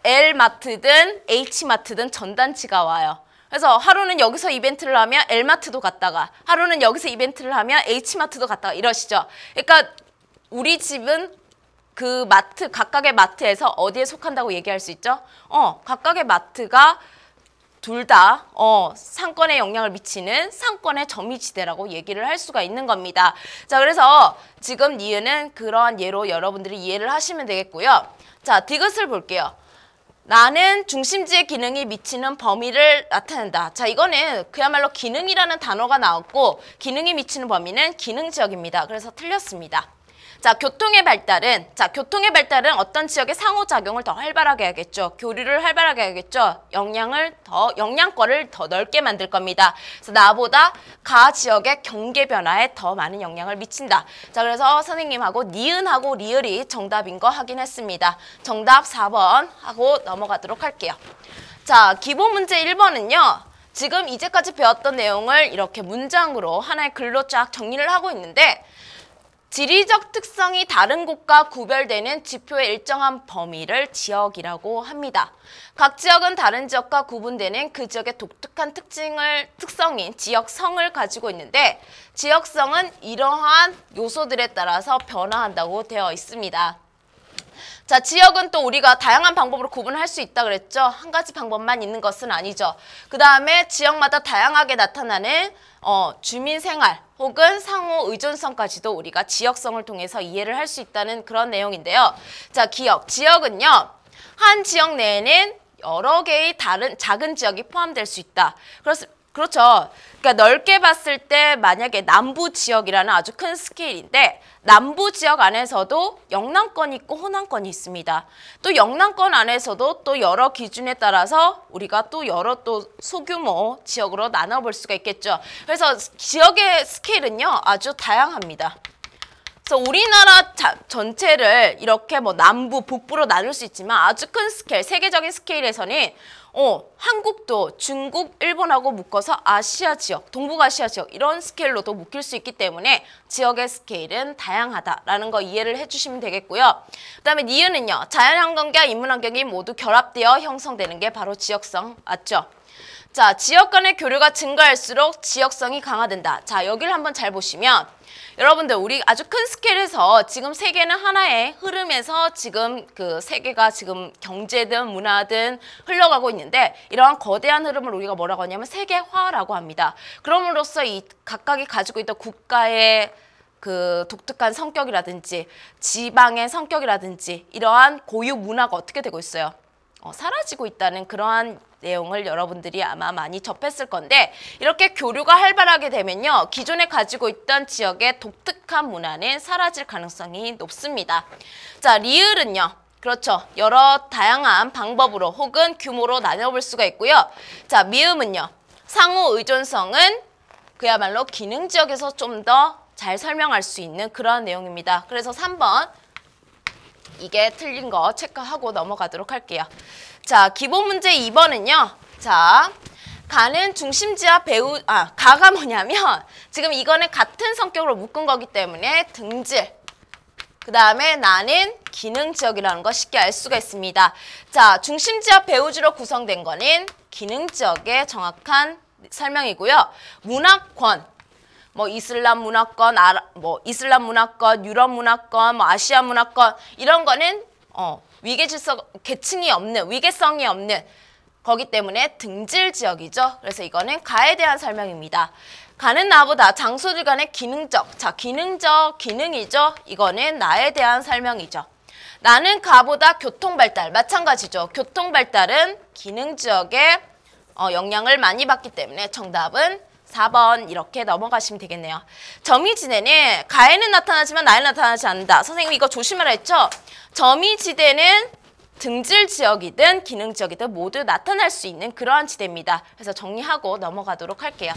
L마트든 H마트든 전단지가 와요. 그래서 하루는 여기서 이벤트를 하면 L마트도 갔다가, 하루는 여기서 이벤트를 하면 H마트도 갔다가 이러시죠. 그러니까 우리 집은 그 마트, 각각의 마트에서 어디에 속한다고 얘기할 수 있죠? 각각의 마트가 둘 다 상권에 영향을 미치는 상권의 점이지대라고 얘기를 할 수가 있는 겁니다. 자, 그래서 지금 니은은 그러한 예로 여러분들이 이해를 하시면 되겠고요. 자, 디귿을 볼게요. 나는 중심지의 기능이 미치는 범위를 나타낸다. 자, 이거는 그야말로 기능이라는 단어가 나왔고 기능이 미치는 범위는 기능지역입니다. 그래서 틀렸습니다. 자, 교통의 발달은 어떤 지역의 상호작용을 더 활발하게 하겠죠. 교류를 활발하게 하겠죠. 영향권을 더 넓게 만들 겁니다. 그래서 나보다 가 지역의 경계 변화에 더 많은 영향을 미친다. 자, 그래서 선생님하고 니은하고 리을이 정답인 거 확인했습니다. 정답 4번 하고 넘어가도록 할게요. 자, 기본 문제 1번은요. 지금 이제까지 배웠던 내용을 이렇게 문장으로 하나의 글로 쫙 정리를 하고 있는데 지리적 특성이 다른 곳과 구별되는 지표의 일정한 범위를 지역이라고 합니다. 각 지역은 다른 지역과 구분되는 그 지역의 독특한 특성인 지역성을 가지고 있는데 지역성은 이러한 요소들에 따라서 변화한다고 되어 있습니다. 자, 지역은 또 우리가 다양한 방법으로 구분할 수 있다 그랬죠. 한 가지 방법만 있는 것은 아니죠. 그 다음에 지역마다 다양하게 나타나는 주민생활 혹은 상호 의존성까지도 우리가 지역성을 통해서 이해를 할 수 있다는 그런 내용인데요. 자, 지역은요. 한 지역 내에는 여러 개의 다른 작은 지역이 포함될 수 있다. 그렇죠. 그러니까 넓게 봤을 때 만약에 남부 지역이라는 아주 큰 스케일인데 남부 지역 안에서도 영남권이 있고 호남권이 있습니다. 또 영남권 안에서도 또 여러 기준에 따라서 우리가 또 여러 또 소규모 지역으로 나눠볼 수가 있겠죠. 그래서 지역의 스케일은요 아주 다양합니다. 그래서 우리나라 전체를 이렇게 뭐 남부, 북부로 나눌 수 있지만 아주 큰 스케일, 세계적인 스케일에서는 한국도 중국, 일본하고 묶어서 아시아 지역, 동북아시아 지역 이런 스케일로도 묶일 수 있기 때문에 지역의 스케일은 다양하다라는 거 이해를 해주시면 되겠고요. 그 다음에 니은은요. 자연환경과 인문환경이 모두 결합되어 형성되는 게 바로 지역성 맞죠? 자, 지역 간의 교류가 증가할수록 지역성이 강화된다. 자, 여기를 한번 잘 보시면 여러분들 우리 아주 큰 스케일에서 지금 세계는 하나의 흐름에서 지금 그 세계가 지금 경제든 문화든 흘러가고 있는데 이러한 거대한 흐름을 우리가 뭐라고 하냐면 세계화라고 합니다. 그럼으로써 이 각각이 가지고 있던 국가의 그 독특한 성격이라든지 지방의 성격이라든지 이러한 고유 문화가 어떻게 되고 있어요? 사라지고 있다는 그러한 내용을 여러분들이 아마 많이 접했을 건데 이렇게 교류가 활발하게 되면요. 기존에 가지고 있던 지역의 독특한 문화는 사라질 가능성이 높습니다. 자, 리을은요. 그렇죠. 여러 다양한 방법으로 혹은 규모로 나눠볼 수가 있고요. 자, 미음은요. 상호 의존성은 그야말로 기능 지역에서 좀 더 잘 설명할 수 있는 그런 내용입니다. 그래서 3번 이게 틀린 거 체크하고 넘어가도록 할게요. 자, 기본 문제 2번은요. 자, 가는 중심지와 가가 뭐냐면 지금 이거는 같은 성격으로 묶은 거기 때문에 등질. 그 다음에 나는 기능지역이라는 거 쉽게 알 수가 있습니다. 자, 중심지와 배후지로 구성된 거는 기능지역의 정확한 설명이고요. 문화권. 이슬람 문화권, 유럽 문화권, 아시아 문화권 이런 거는 계층이 없는, 위계성이 없는 거기 때문에 등질 지역이죠. 그래서 이거는 가에 대한 설명입니다. 가는 나보다 장소들 간의 기능적, 자 기능적, 기능이죠. 이거는 나에 대한 설명이죠. 나는 가보다 교통발달, 마찬가지죠. 교통발달은 기능지역에 영향을 많이 받기 때문에 정답은 4번 이렇게 넘어가시면 되겠네요. 점이지대는 가에는 나타나지만 나에는 나타나지 않는다. 선생님이 이거 조심하라 했죠? 점이지대는 등질지역이든 기능지역이든 모두 나타날 수 있는 그러한 지대입니다. 그래서 정리하고 넘어가도록 할게요.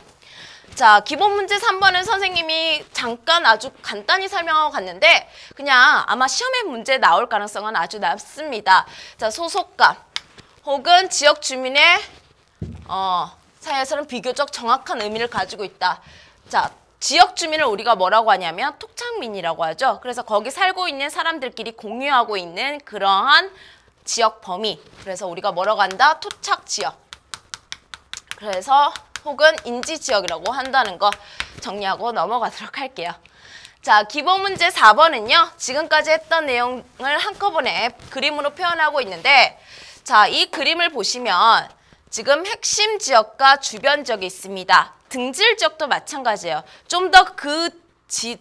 자, 기본 문제 3번은 선생님이 잠깐 아주 간단히 설명하고 갔는데 그냥 아마 시험에 문제 나올 가능성은 아주 낮습니다. 자, 소속감 혹은 지역 주민의 사이에서는 비교적 정확한 의미를 가지고 있다. 자, 지역 주민을 우리가 뭐라고 하냐면 토착민이라고 하죠. 그래서 거기 살고 있는 사람들끼리 공유하고 있는 그러한 지역 범위. 그래서 우리가 뭐라고 한다? 토착 지역. 그래서 혹은 인지 지역이라고 한다는 거 정리하고 넘어가도록 할게요. 자, 기본 문제 4번은요. 지금까지 했던 내용을 한꺼번에 그림으로 표현하고 있는데 자, 이 그림을 보시면 지금 핵심 지역과 주변 지역이 있습니다. 등질 지역도 마찬가지예요. 좀 더 그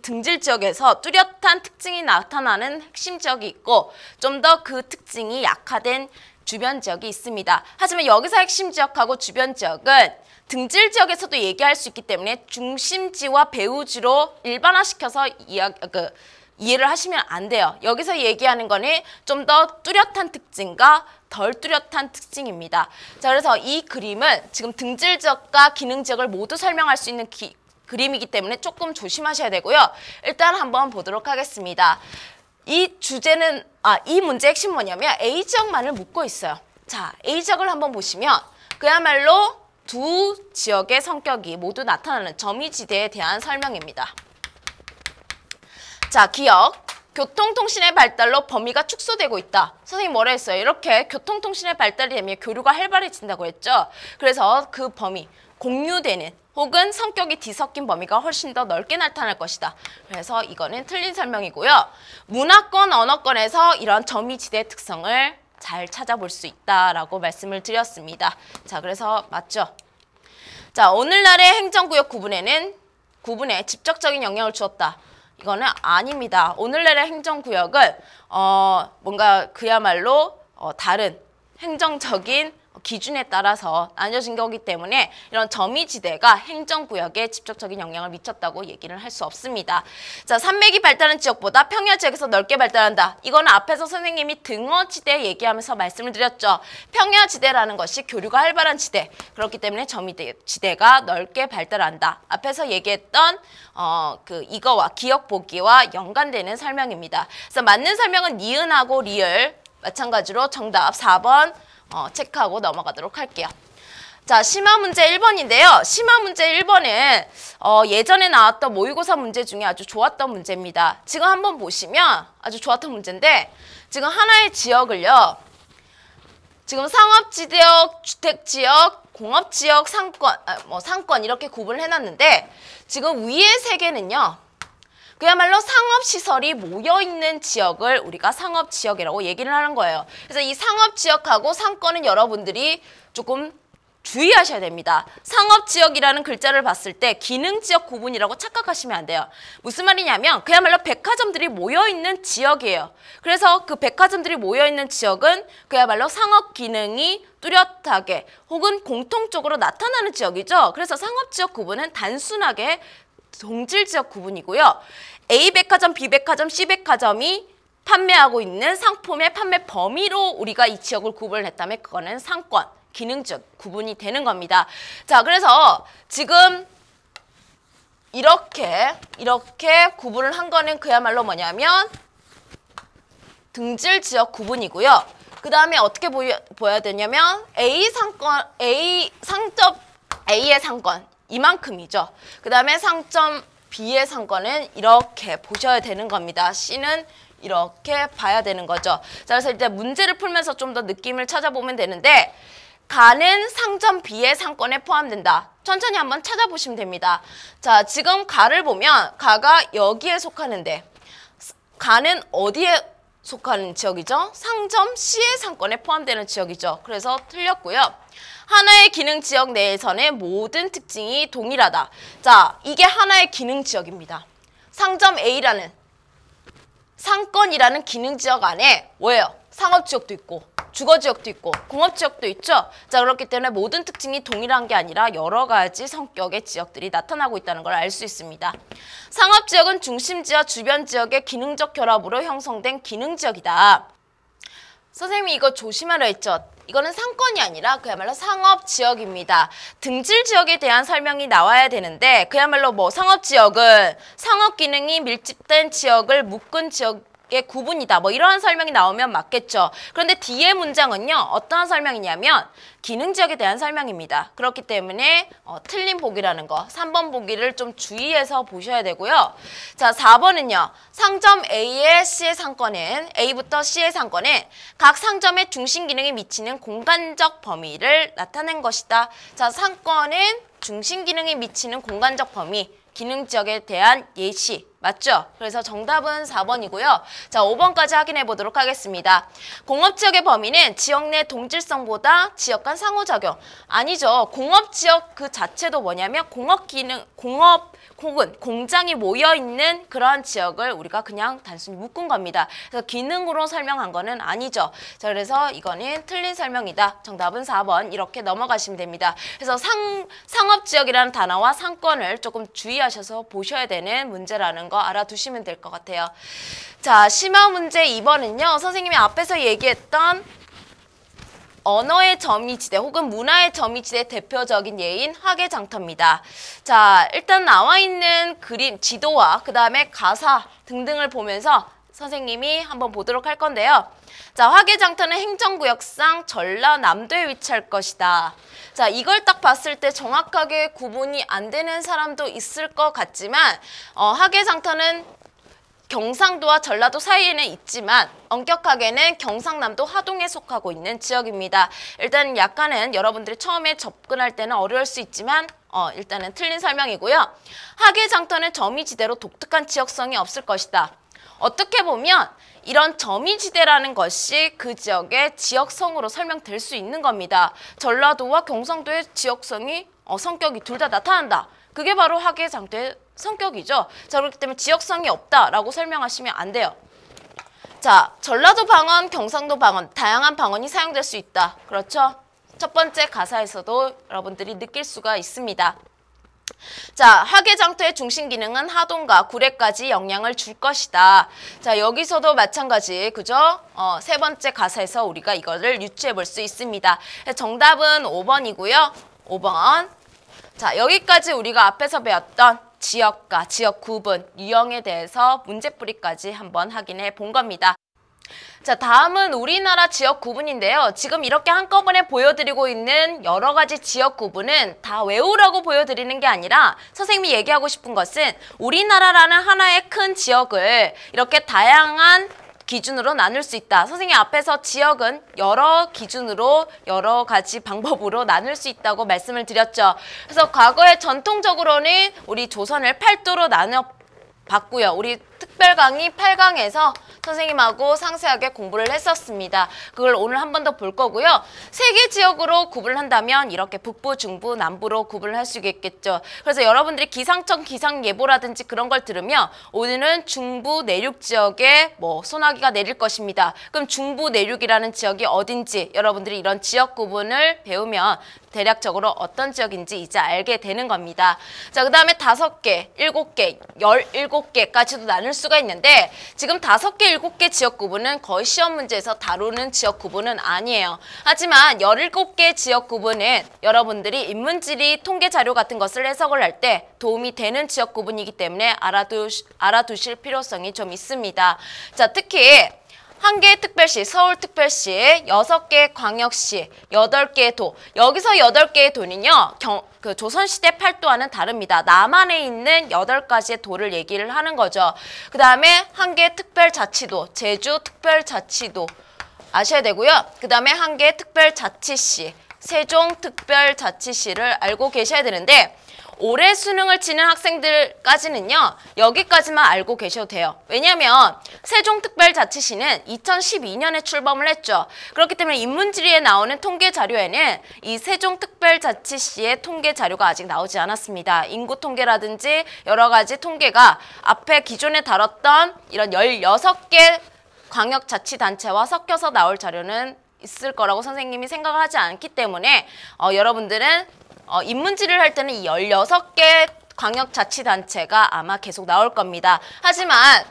등질 지역에서 뚜렷한 특징이 나타나는 핵심 지역이 있고 좀 더 그 특징이 약화된 주변 지역이 있습니다. 하지만 여기서 핵심 지역하고 주변 지역은 등질 지역에서도 얘기할 수 있기 때문에 중심지와 배후지로 일반화시켜서 이해를 하시면 안 돼요. 여기서 얘기하는 거는 좀 더 뚜렷한 특징과 덜 뚜렷한 특징입니다. 자, 그래서 이 그림은 지금 등질 지역과 기능 지역을 모두 설명할 수 있는 그림이기 때문에 조금 조심하셔야 되고요. 일단 한번 보도록 하겠습니다. 이 주제는 이 문제의 핵심 뭐냐면 A 지역만을 묻고 있어요. 자, A 지역을 한번 보시면 그야말로 두 지역의 성격이 모두 나타나는 점이지대에 대한 설명입니다. 자, 기억. 교통통신의 발달로 범위가 축소되고 있다. 선생님 뭐라 했어요? 이렇게 교통통신의 발달이 되면 교류가 활발해진다고 했죠. 그래서 그 범위, 공유되는 혹은 성격이 뒤섞인 범위가 훨씬 더 넓게 나타날 것이다. 그래서 이거는 틀린 설명이고요. 문화권, 언어권에서 이런 점이지대의 특성을 잘 찾아볼 수 있다라고 말씀을 드렸습니다. 자, 그래서 맞죠? 자, 오늘날의 행정구역 구분에 직접적인 영향을 주었다. 이거는 아닙니다. 오늘날의 행정구역은 뭔가 그야말로 다른 행정적인 기준에 따라서 나뉘어진 거기 때문에 이런 점이지대가 행정구역에 직접적인 영향을 미쳤다고 얘기를 할 수 없습니다. 자, 산맥이 발달한 지역보다 평야지역에서 넓게 발달한다. 이거는 앞에서 선생님이 등어지대 얘기하면서 말씀을 드렸죠. 평야지대라는 것이 교류가 활발한 지대. 그렇기 때문에 점이지대가 넓게 발달한다. 앞에서 얘기했던 이거와 기억 보기와 연관되는 설명입니다. 그래서 맞는 설명은 니은하고 리을 마찬가지로 정답 4번 체크하고 넘어가도록 할게요. 자, 심화 문제 1번인데요. 심화 문제 1번은 예전에 나왔던 모의고사 문제 중에 아주 좋았던 문제입니다. 지금 한번 보시면 아주 좋았던 문제인데 지금 하나의 지역을요. 지금 상업지역, 주택지역, 공업지역, 상권 이렇게 구분을 해놨는데 지금 위에 세 개는요. 그야말로 상업시설이 모여있는 지역을 우리가 상업지역이라고 얘기를 하는 거예요. 그래서 이 상업지역하고 상권은 여러분들이 조금 주의하셔야 됩니다. 상업지역이라는 글자를 봤을 때 기능지역 구분이라고 착각하시면 안 돼요. 무슨 말이냐면 그야말로 백화점들이 모여있는 지역이에요. 그래서 그 백화점들이 모여있는 지역은 그야말로 상업 기능이 뚜렷하게 혹은 공통적으로 나타나는 지역이죠. 그래서 상업지역 구분은 단순하게 동질지역 구분이고요. A백화점, B백화점, C백화점이 판매하고 있는 상품의 판매 범위로 우리가 이 지역을 구분을 했다면 그거는 상권, 기능적 구분이 되는 겁니다. 자, 그래서 지금 이렇게 구분을 한 거는 그야말로 뭐냐면 등질지역 구분이고요. 그 다음에 어떻게 보여야 되냐면 A의 상권 이만큼이죠. 그 다음에 상점 B의 상권은 이렇게 보셔야 되는 겁니다. C는 이렇게 봐야 되는 거죠. 자, 그래서 일단 문제를 풀면서 좀 더 느낌을 찾아보면 되는데 가는 상점 B의 상권에 포함된다. 천천히 한번 찾아보시면 됩니다. 자, 지금 가를 보면 가가 여기에 속하는데 가는 어디에 속하는 지역이죠. 상점 C의 상권에 포함되는 지역이죠. 그래서 틀렸고요. 하나의 기능 지역 내에서는 모든 특징이 동일하다. 자, 이게 하나의 기능 지역입니다. 상점 A라는 상권이라는 기능 지역 안에 뭐예요? 상업 지역도 있고 주거 지역도 있고 공업 지역도 있죠. 자, 그렇기 때문에 모든 특징이 동일한 게 아니라 여러 가지 성격의 지역들이 나타나고 있다는 걸 알 수 있습니다. 상업 지역은 중심 지역, 주변 지역의 기능적 결합으로 형성된 기능 지역이다. 선생님이 이거 조심하라 했죠. 이거는 상권이 아니라 그야말로 상업 지역입니다. 등질 지역에 대한 설명이 나와야 되는데 그야말로 뭐 상업 지역은 상업 기능이 밀집된 지역을 묶은 지역의 구분이다. 뭐 이러한 설명이 나오면 맞겠죠. 그런데 뒤에 문장은요. 어떠한 설명이냐면 기능 지역에 대한 설명입니다. 그렇기 때문에 틀린 보기라는 거 3번 보기를 좀 주의해서 보셔야 되고요. 자, 4번은요. 상점 A의 C의 상권은 A부터 C의 상권은 각 상점의 중심 기능이 미치는 공간적 범위를 나타낸 것이다. 자, 상권은 중심 기능이 미치는 공간적 범위, 기능 지역에 대한 예시 맞죠? 그래서 정답은 4번이고요. 자, 5번까지 확인해 보도록 하겠습니다. 공업지역의 범위는 지역 내 동질성보다 지역 간 상호작용. 아니죠. 공업지역 그 자체도 뭐냐면 공업 혹은 공장이 모여있는 그러한 지역을 우리가 그냥 단순히 묶은 겁니다. 그래서 기능으로 설명한 거는 아니죠. 자, 그래서 이거는 틀린 설명이다. 정답은 4번 이렇게 넘어가시면 됩니다. 그래서 상업지역이라는 단어와 상권을 조금 주의하셔서 보셔야 되는 문제라는 거 알아두시면 될 것 같아요. 자, 심화 문제 2번은요. 선생님이 앞에서 얘기했던 언어의 점이지대 혹은 문화의 점이지대 대표적인 예인 화개장터입니다. 자, 일단 나와 있는 그림, 지도와 그 다음에 가사 등등을 보면서 선생님이 한번 보도록 할 건데요. 자, 화개장터는 행정구역상 전라남도에 위치할 것이다. 자, 이걸 딱 봤을 때 정확하게 구분이 안 되는 사람도 있을 것 같지만 화개장터는 경상도와 전라도 사이에는 있지만 엄격하게는 경상남도 하동에 속하고 있는 지역입니다. 일단 약간은 여러분들이 처음에 접근할 때는 어려울 수 있지만 일단은 틀린 설명이고요. 화개장터는 점이지대로 독특한 지역성이 없을 것이다. 어떻게 보면 이런 점이지대라는 것이 그 지역의 지역성으로 설명될 수 있는 겁니다. 전라도와 경상도의 지역성이 성격이 둘 다 나타난다. 그게 바로 화개장터의 성격이죠. 자, 그렇기 때문에 지역성이 없다라고 설명하시면 안 돼요. 자, 전라도 방언, 경상도 방언, 다양한 방언이 사용될 수 있다. 그렇죠? 첫 번째 가사에서도 여러분들이 느낄 수가 있습니다. 자, 화개장터의 중심 기능은 하동과 구례까지 영향을 줄 것이다. 자, 여기서도 마찬가지, 그죠? 세 번째 가사에서 우리가 이거를 유추해 볼 수 있습니다. 정답은 5번이고요. 5번. 자, 여기까지 우리가 앞에서 배웠던 지역과 지역 구분, 유형에 대해서 문제풀이까지 한번 확인해 본 겁니다. 자, 다음은 우리나라 지역 구분인데요. 지금 이렇게 한꺼번에 보여드리고 있는 여러 가지 지역 구분은 다 외우라고 보여드리는 게 아니라 선생님이 얘기하고 싶은 것은 우리나라라는 하나의 큰 지역을 이렇게 다양한 기준으로 나눌 수 있다. 선생님 앞에서 지역은 여러 기준으로 여러 가지 방법으로 나눌 수 있다고 말씀을 드렸죠. 그래서 과거에 전통적으로는 우리 조선을 8도로 나눠 봤고요. 우리 특별 강의 8강에서 선생님하고 상세하게 공부를 했었습니다. 그걸 오늘 한 번 더 볼 거고요. 세 개 지역으로 구분을 한다면 이렇게 북부, 중부, 남부로 구분을 할 수 있겠죠. 그래서 여러분들이 기상청 기상예보라든지 그런 걸 들으면 오늘은 중부 내륙 지역에 뭐 소나기가 내릴 것입니다. 그럼 중부 내륙이라는 지역이 어딘지 여러분들이 이런 지역 구분을 배우면 대략적으로 어떤 지역인지 이제 알게 되는 겁니다. 자, 그 다음에 5개, 7개, 17개까지도 나눌 수가 있는데 지금 5개, 7개 지역 구분은 거의 시험 문제에서 다루는 지역 구분은 아니에요. 하지만 17개 지역 구분은 여러분들이 인문지리 통계 자료 같은 것을 해석을 할 때 도움이 되는 지역 구분이기 때문에 알아두실 필요성이 좀 있습니다. 자, 특히 1개 특별시, 서울특별시, 6개 광역시, 8개 도. 여기서 8개의 도는요, 그 조선시대 8도와는 다릅니다. 남한에 있는 8가지의 도를 얘기를 하는 거죠. 그 다음에 1개 특별자치도, 제주특별자치도 아셔야 되고요. 그 다음에 1개 특별자치시, 세종특별자치시를 알고 계셔야 되는데 올해 수능을 치는 학생들까지는요. 여기까지만 알고 계셔도 돼요. 왜냐하면 세종특별자치시는 2012년에 출범을 했죠. 그렇기 때문에 인문지리에 나오는 통계 자료에는 이 세종특별자치시의 통계 자료가 아직 나오지 않았습니다. 인구 통계라든지 여러 가지 통계가 앞에 기존에 다뤘던 이런 16개 광역자치단체와 섞여서 나올 자료는 있을 거라고 선생님이 생각을 하지 않기 때문에 여러분들은 인문지를 할 때는 이 16개 광역자치단체가 아마 계속 나올 겁니다. 하지만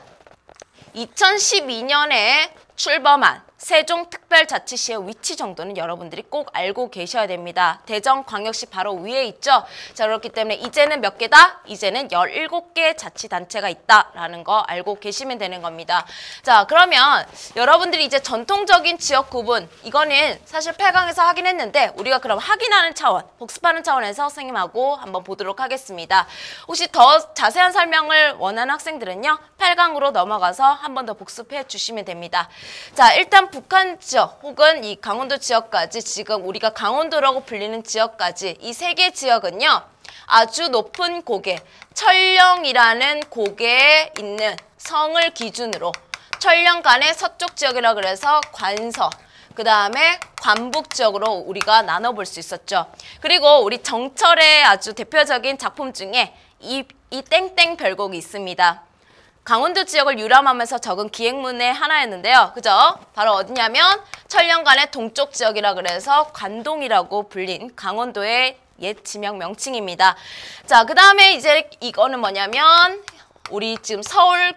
2012년에 출범한 세종특별자치시의 위치 정도는 여러분들이 꼭 알고 계셔야 됩니다. 대전광역시 바로 위에 있죠. 자, 그렇기 때문에 이제는 몇 개다? 이제는 17개 자치단체가 있다라는 거 알고 계시면 되는 겁니다. 자, 그러면 여러분들이 이제 전통적인 지역 구분, 이거는 사실 8강에서 하긴 했는데 우리가 그럼 확인하는 차원, 복습하는 차원에서 선생님하고 한번 보도록 하겠습니다. 혹시 더 자세한 설명을 원하는 학생들은요. 8강으로 넘어가서 한 번 더 복습해 주시면 됩니다. 자, 일단 북한 지역 혹은 이 강원도 지역까지, 지금 우리가 강원도라고 불리는 지역까지 이 세 개 지역은요. 아주 높은 고개, 천령이라는 고개에 있는 성을 기준으로 천령간의 서쪽 지역이라 그래서 관서, 그 다음에 관북 지역으로 우리가 나눠볼 수 있었죠. 그리고 우리 정철의 아주 대표적인 작품 중에 이 땡땡 별곡이 있습니다. 강원도 지역을 유람하면서 적은 기행문의 하나였는데요. 그죠? 바로 어디냐면 천령간의 동쪽 지역이라 그래서 관동이라고 불린 강원도의 옛 지명 명칭입니다. 자, 그 다음에 이제 이거는 뭐냐면 우리 지금 서울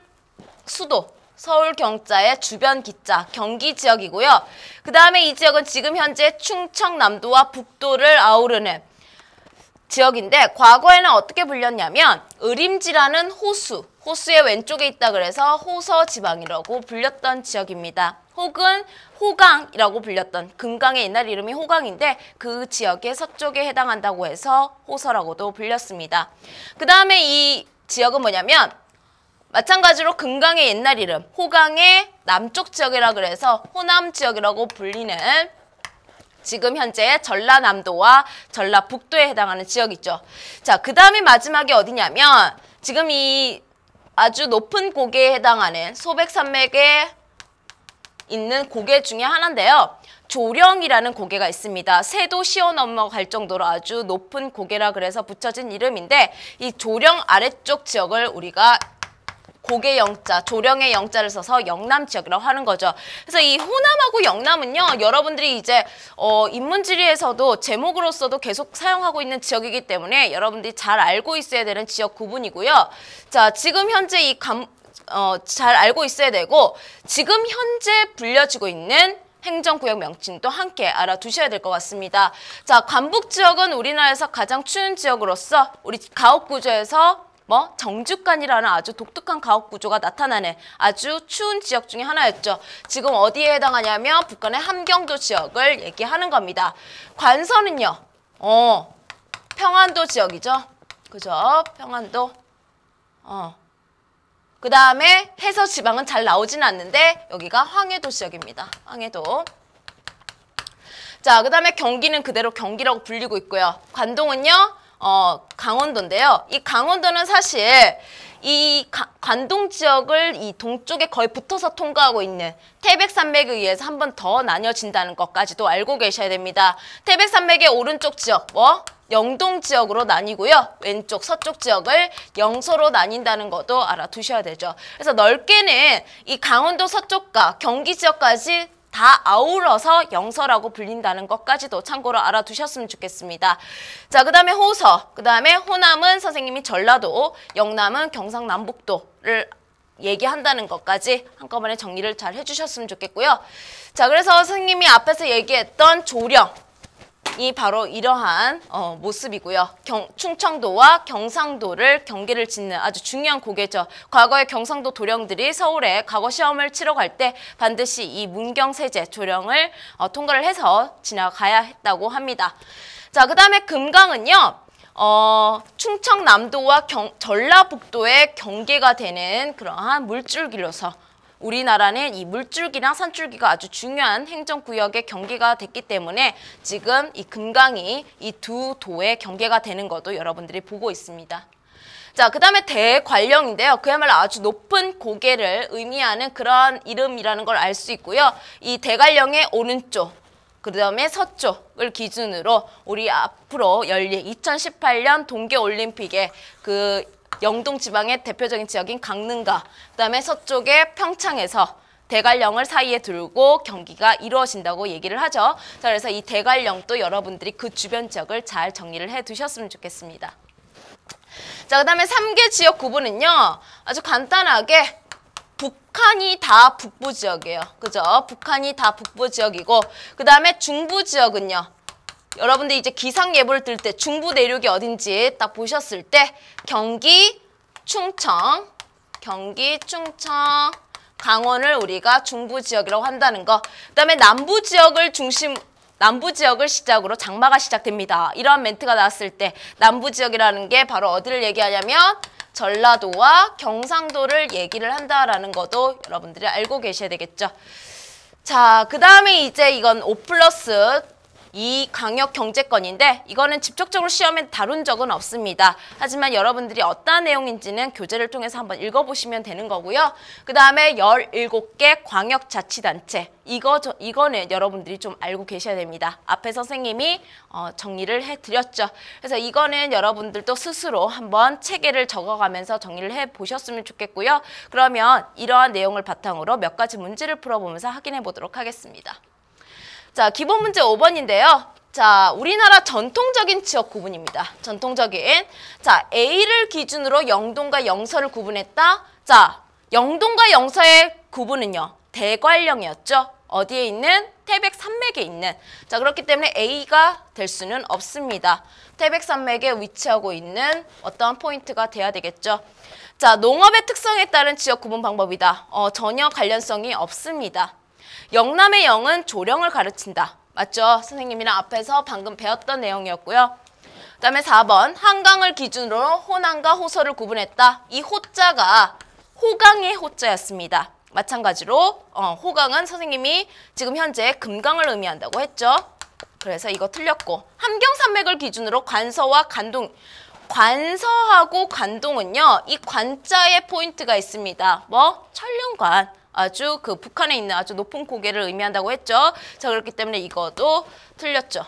수도, 서울 경자의 주변 기자, 경기 지역이고요. 그 다음에 이 지역은 지금 현재 충청남도와 북도를 아우르는 지역인데 과거에는 어떻게 불렸냐면 의림지라는 호수의 왼쪽에 있다 그래서 호서지방이라고 불렸던 지역입니다. 혹은 호강이라고 불렸던, 금강의 옛날 이름이 호강인데 그 지역의 서쪽에 해당한다고 해서 호서라고도 불렸습니다. 그 다음에 이 지역은 뭐냐면 마찬가지로 금강의 옛날 이름, 호강의 남쪽 지역이라 그래서 호남 지역이라고 불리는 지금 현재 전라남도와 전라북도에 해당하는 지역이죠. 자, 그 다음에 마지막에 어디냐면 지금 이 아주 높은 고개에 해당하는 소백산맥에 있는 고개 중에 하나인데요. 조령이라는 고개가 있습니다. 새도 시어 넘어갈 정도로 아주 높은 고개라 그래서 붙여진 이름인데 이 조령 아래쪽 지역을 우리가 고개 영자, 조령의 영자를 써서 영남 지역이라고 하는 거죠. 그래서 이 호남하고 영남은요, 여러분들이 이제 인문지리에서도 제목으로서도 계속 사용하고 있는 지역이기 때문에 여러분들이 잘 알고 있어야 되는 지역 구분이고요. 자, 지금 현재 잘 알고 있어야 되고 지금 현재 불려지고 있는 행정구역 명칭도 함께 알아두셔야 될 것 같습니다. 자, 관북 지역은 우리나라에서 가장 추운 지역으로서 우리 가옥구조에서 정주간이라는 아주 독특한 가옥 구조가 나타나는 아주 추운 지역 중에 하나였죠. 지금 어디에 해당하냐면 북한의 함경도 지역을 얘기하는 겁니다. 관서는요, 평안도 지역이죠. 그죠? 평안도. 그 다음에 해서 지방은 잘 나오지는 않는데 여기가 황해도 지역입니다. 황해도. 자, 그 다음에 경기는 그대로 경기라고 불리고 있고요. 관동은요, 강원도인데요. 이 강원도는 사실 이 관동 지역을 이 동쪽에 거의 붙어서 통과하고 있는 태백산맥에 의해서 한 번 더 나뉘어진다는 것까지도 알고 계셔야 됩니다. 태백산맥의 오른쪽 지역, 영동 지역으로 나뉘고요. 왼쪽 서쪽 지역을 영서로 나뉜다는 것도 알아두셔야 되죠. 그래서 넓게는 이 강원도 서쪽과 경기 지역까지 다 아울러서 영서라고 불린다는 것까지도 참고로 알아두셨으면 좋겠습니다. 자, 그 다음에 호서, 그 다음에 호남은 선생님이 전라도, 영남은 경상남북도를 얘기한다는 것까지 한꺼번에 정리를 잘 해주셨으면 좋겠고요. 자, 그래서 선생님이 앞에서 얘기했던 조령, 이 바로 이러한 모습이고요. 충청도와 경상도를 경계를 짓는 아주 중요한 고개죠. 과거에 경상도 도령들이 서울에 과거 시험을 치러 갈 때 반드시 이 문경세제 조령을 통과를 해서 지나가야 했다고 합니다. 자, 그 다음에 금강은요. 충청남도와 전라북도의 경계가 되는 그러한 물줄기로서 우리나라는 이 물줄기나 산줄기가 아주 중요한 행정구역의 경계가 됐기 때문에 지금 이 금강이 이 두 도의 경계가 되는 것도 여러분들이 보고 있습니다. 자, 그 다음에 대관령인데요. 그야말로 아주 높은 고개를 의미하는 그런 이름이라는 걸 알 수 있고요. 이 대관령의 오른쪽, 그 다음에 서쪽을 기준으로 우리 앞으로 열릴 2018년 동계올림픽에 그 영동 지방의 대표적인 지역인 강릉과 그 다음에 서쪽의 평창에서 대관령을 사이에 두고 경기가 이루어진다고 얘기를 하죠. 자, 그래서 이 대관령도 여러분들이 그 주변 지역을 잘 정리를 해 두셨으면 좋겠습니다. 자, 그 다음에 3개 지역 구분은요. 아주 간단하게 북한이 다 북부 지역이에요. 그죠? 북한이 다 북부 지역이고 그 다음에 중부 지역은요. 여러분들 이제 기상 예보를 들 때 중부 내륙이 어딘지 딱 보셨을 때 경기, 충청, 강원을 우리가 중부 지역이라고 한다는 거. 그 다음에 남부 지역을 시작으로 장마가 시작됩니다. 이러한 멘트가 나왔을 때 남부 지역이라는 게 바로 어디를 얘기하냐면 전라도와 경상도를 얘기를 한다라는 것도 여러분들이 알고 계셔야 되겠죠. 자, 그 다음에 이제 이건 5+2 강역 경제권인데 이거는 직접적으로 시험에 다룬 적은 없습니다. 하지만 여러분들이 어떤 내용인지는 교재를 통해서 한번 읽어보시면 되는 거고요. 그 다음에 17개 광역자치단체 이거는 여러분들이 좀 알고 계셔야 됩니다. 앞에 선생님이 정리를 해드렸죠. 그래서 이거는 여러분들도 스스로 한번 체계를 적어가면서 정리를 해보셨으면 좋겠고요. 그러면 이러한 내용을 바탕으로 몇 가지 문제를 풀어보면서 확인해 보도록 하겠습니다. 자, 기본 문제 5번인데요. 자, 우리나라 전통적인 지역 구분입니다. 전통적인. 자, A를 기준으로 영동과 영서를 구분했다. 자, 영동과 영서의 구분은요. 대관령이었죠. 어디에 있는? 태백산맥에 있는. 자, 그렇기 때문에 A가 될 수는 없습니다. 태백산맥에 위치하고 있는 어떠한 포인트가 돼야 되겠죠. 자, 농업의 특성에 따른 지역 구분 방법이다. 전혀 관련성이 없습니다. 영남의 영은 조령을 가르친다. 맞죠? 선생님이랑 앞에서 방금 배웠던 내용이었고요. 그 다음에 4번 한강을 기준으로 호남과 호서를 구분했다. 이 호자가 호강의 호자였습니다. 마찬가지로 호강은 선생님이 지금 현재 금강을 의미한다고 했죠. 그래서 이거 틀렸고 함경산맥을 기준으로 관서와 관동 관서하고 관동은요. 이 관자의 포인트가 있습니다. 뭐? 천륜관. 아주 그 북한에 있는 아주 높은 고개를 의미한다고 했죠. 자, 그렇기 때문에 이것도 틀렸죠.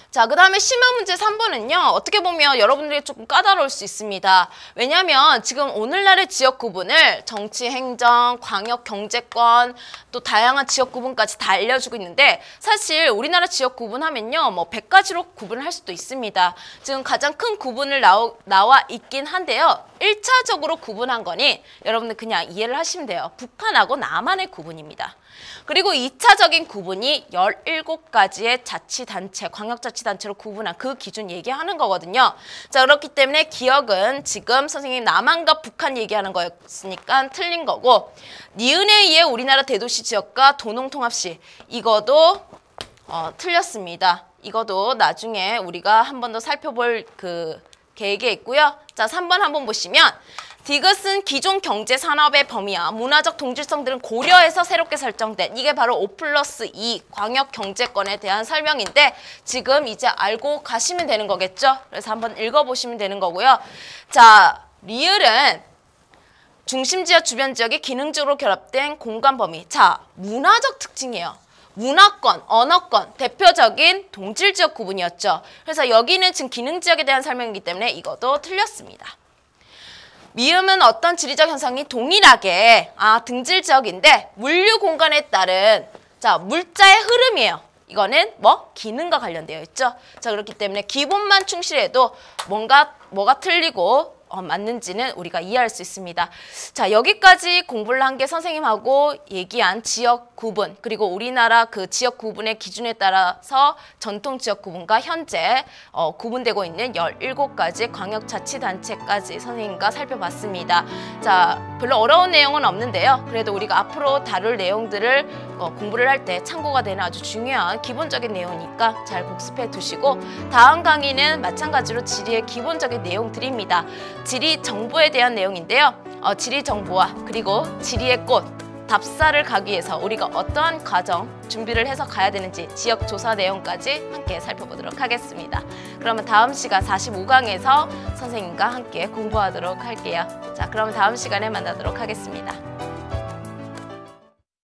자, 그 다음에 심화 문제 3번은요. 어떻게 보면 여러분들이 조금 까다로울 수 있습니다. 왜냐하면 지금 오늘날의 지역 구분을 정치, 행정, 광역, 경제권 또 다양한 지역 구분까지 다 알려주고 있는데 사실 우리나라 지역 구분하면요. 뭐 100가지로 구분을 할 수도 있습니다. 지금 가장 큰 구분을 나와 있긴 한데요. 1차적으로 구분한 거니 여러분들 그냥 이해를 하시면 돼요. 북한하고 남한의 구분입니다. 그리고 2차적인 구분이 17가지의 자치단체, 광역자치단체로 구분한 그 기준 얘기하는 거거든요. 자, 그렇기 때문에 기억은 지금 선생님 남한과 북한 얘기하는 거였으니까 틀린 거고 니은에 의해 우리나라 대도시 지역과 도농통합시 이거도 틀렸습니다. 이거도 나중에 우리가 한 번 더 살펴볼 그 계획에 있고요. 자, 3번 한번 보시면 디귿은 기존 경제 산업의 범위와 문화적 동질성 등을 고려해서 새롭게 설정된 이게 바로 5+2 광역 경제권에 대한 설명인데 지금 이제 알고 가시면 되는 거겠죠? 그래서 한번 읽어보시면 되는 거고요. 자, 리을은 중심 지역, 주변 지역이 기능적으로 결합된 공간 범위. 자, 문화적 특징이에요. 문화권, 언어권, 대표적인 동질 지역 구분이었죠. 그래서 여기는 지금 기능 지역에 대한 설명이기 때문에 이것도 틀렸습니다. 미음은 어떤 지리적 현상이 동일하게 등질 지역인데 물류 공간에 따른 자 물자의 흐름이에요. 이거는 뭐 기능과 관련되어 있죠. 자, 그렇기 때문에 기본만 충실해도 뭐가 틀리고 맞는지는 우리가 이해할 수 있습니다. 자, 여기까지 공부를 한 게 선생님하고 얘기한 지역 구분 그리고 우리나라 그 지역 구분의 기준에 따라서 전통 지역 구분과 현재 구분되고 있는 17가지 광역자치단체까지 선생님과 살펴봤습니다. 자, 별로 어려운 내용은 없는데요. 그래도 우리가 앞으로 다룰 내용들을 공부를 할 때 참고가 되는 아주 중요한 기본적인 내용이니까 잘 복습해 두시고 다음 강의는 마찬가지로 지리의 기본적인 내용들입니다. 지리 정보에 대한 내용인데요. 지리 정보와 그리고 지리의 꽃 답사를 가기 위해서 우리가 어떠한 과정 준비를 해서 가야 되는지 지역 조사 내용까지 함께 살펴보도록 하겠습니다. 그러면 다음 시간 45강에서 선생님과 함께 공부하도록 할게요. 자, 그러면 다음 시간에 만나도록 하겠습니다.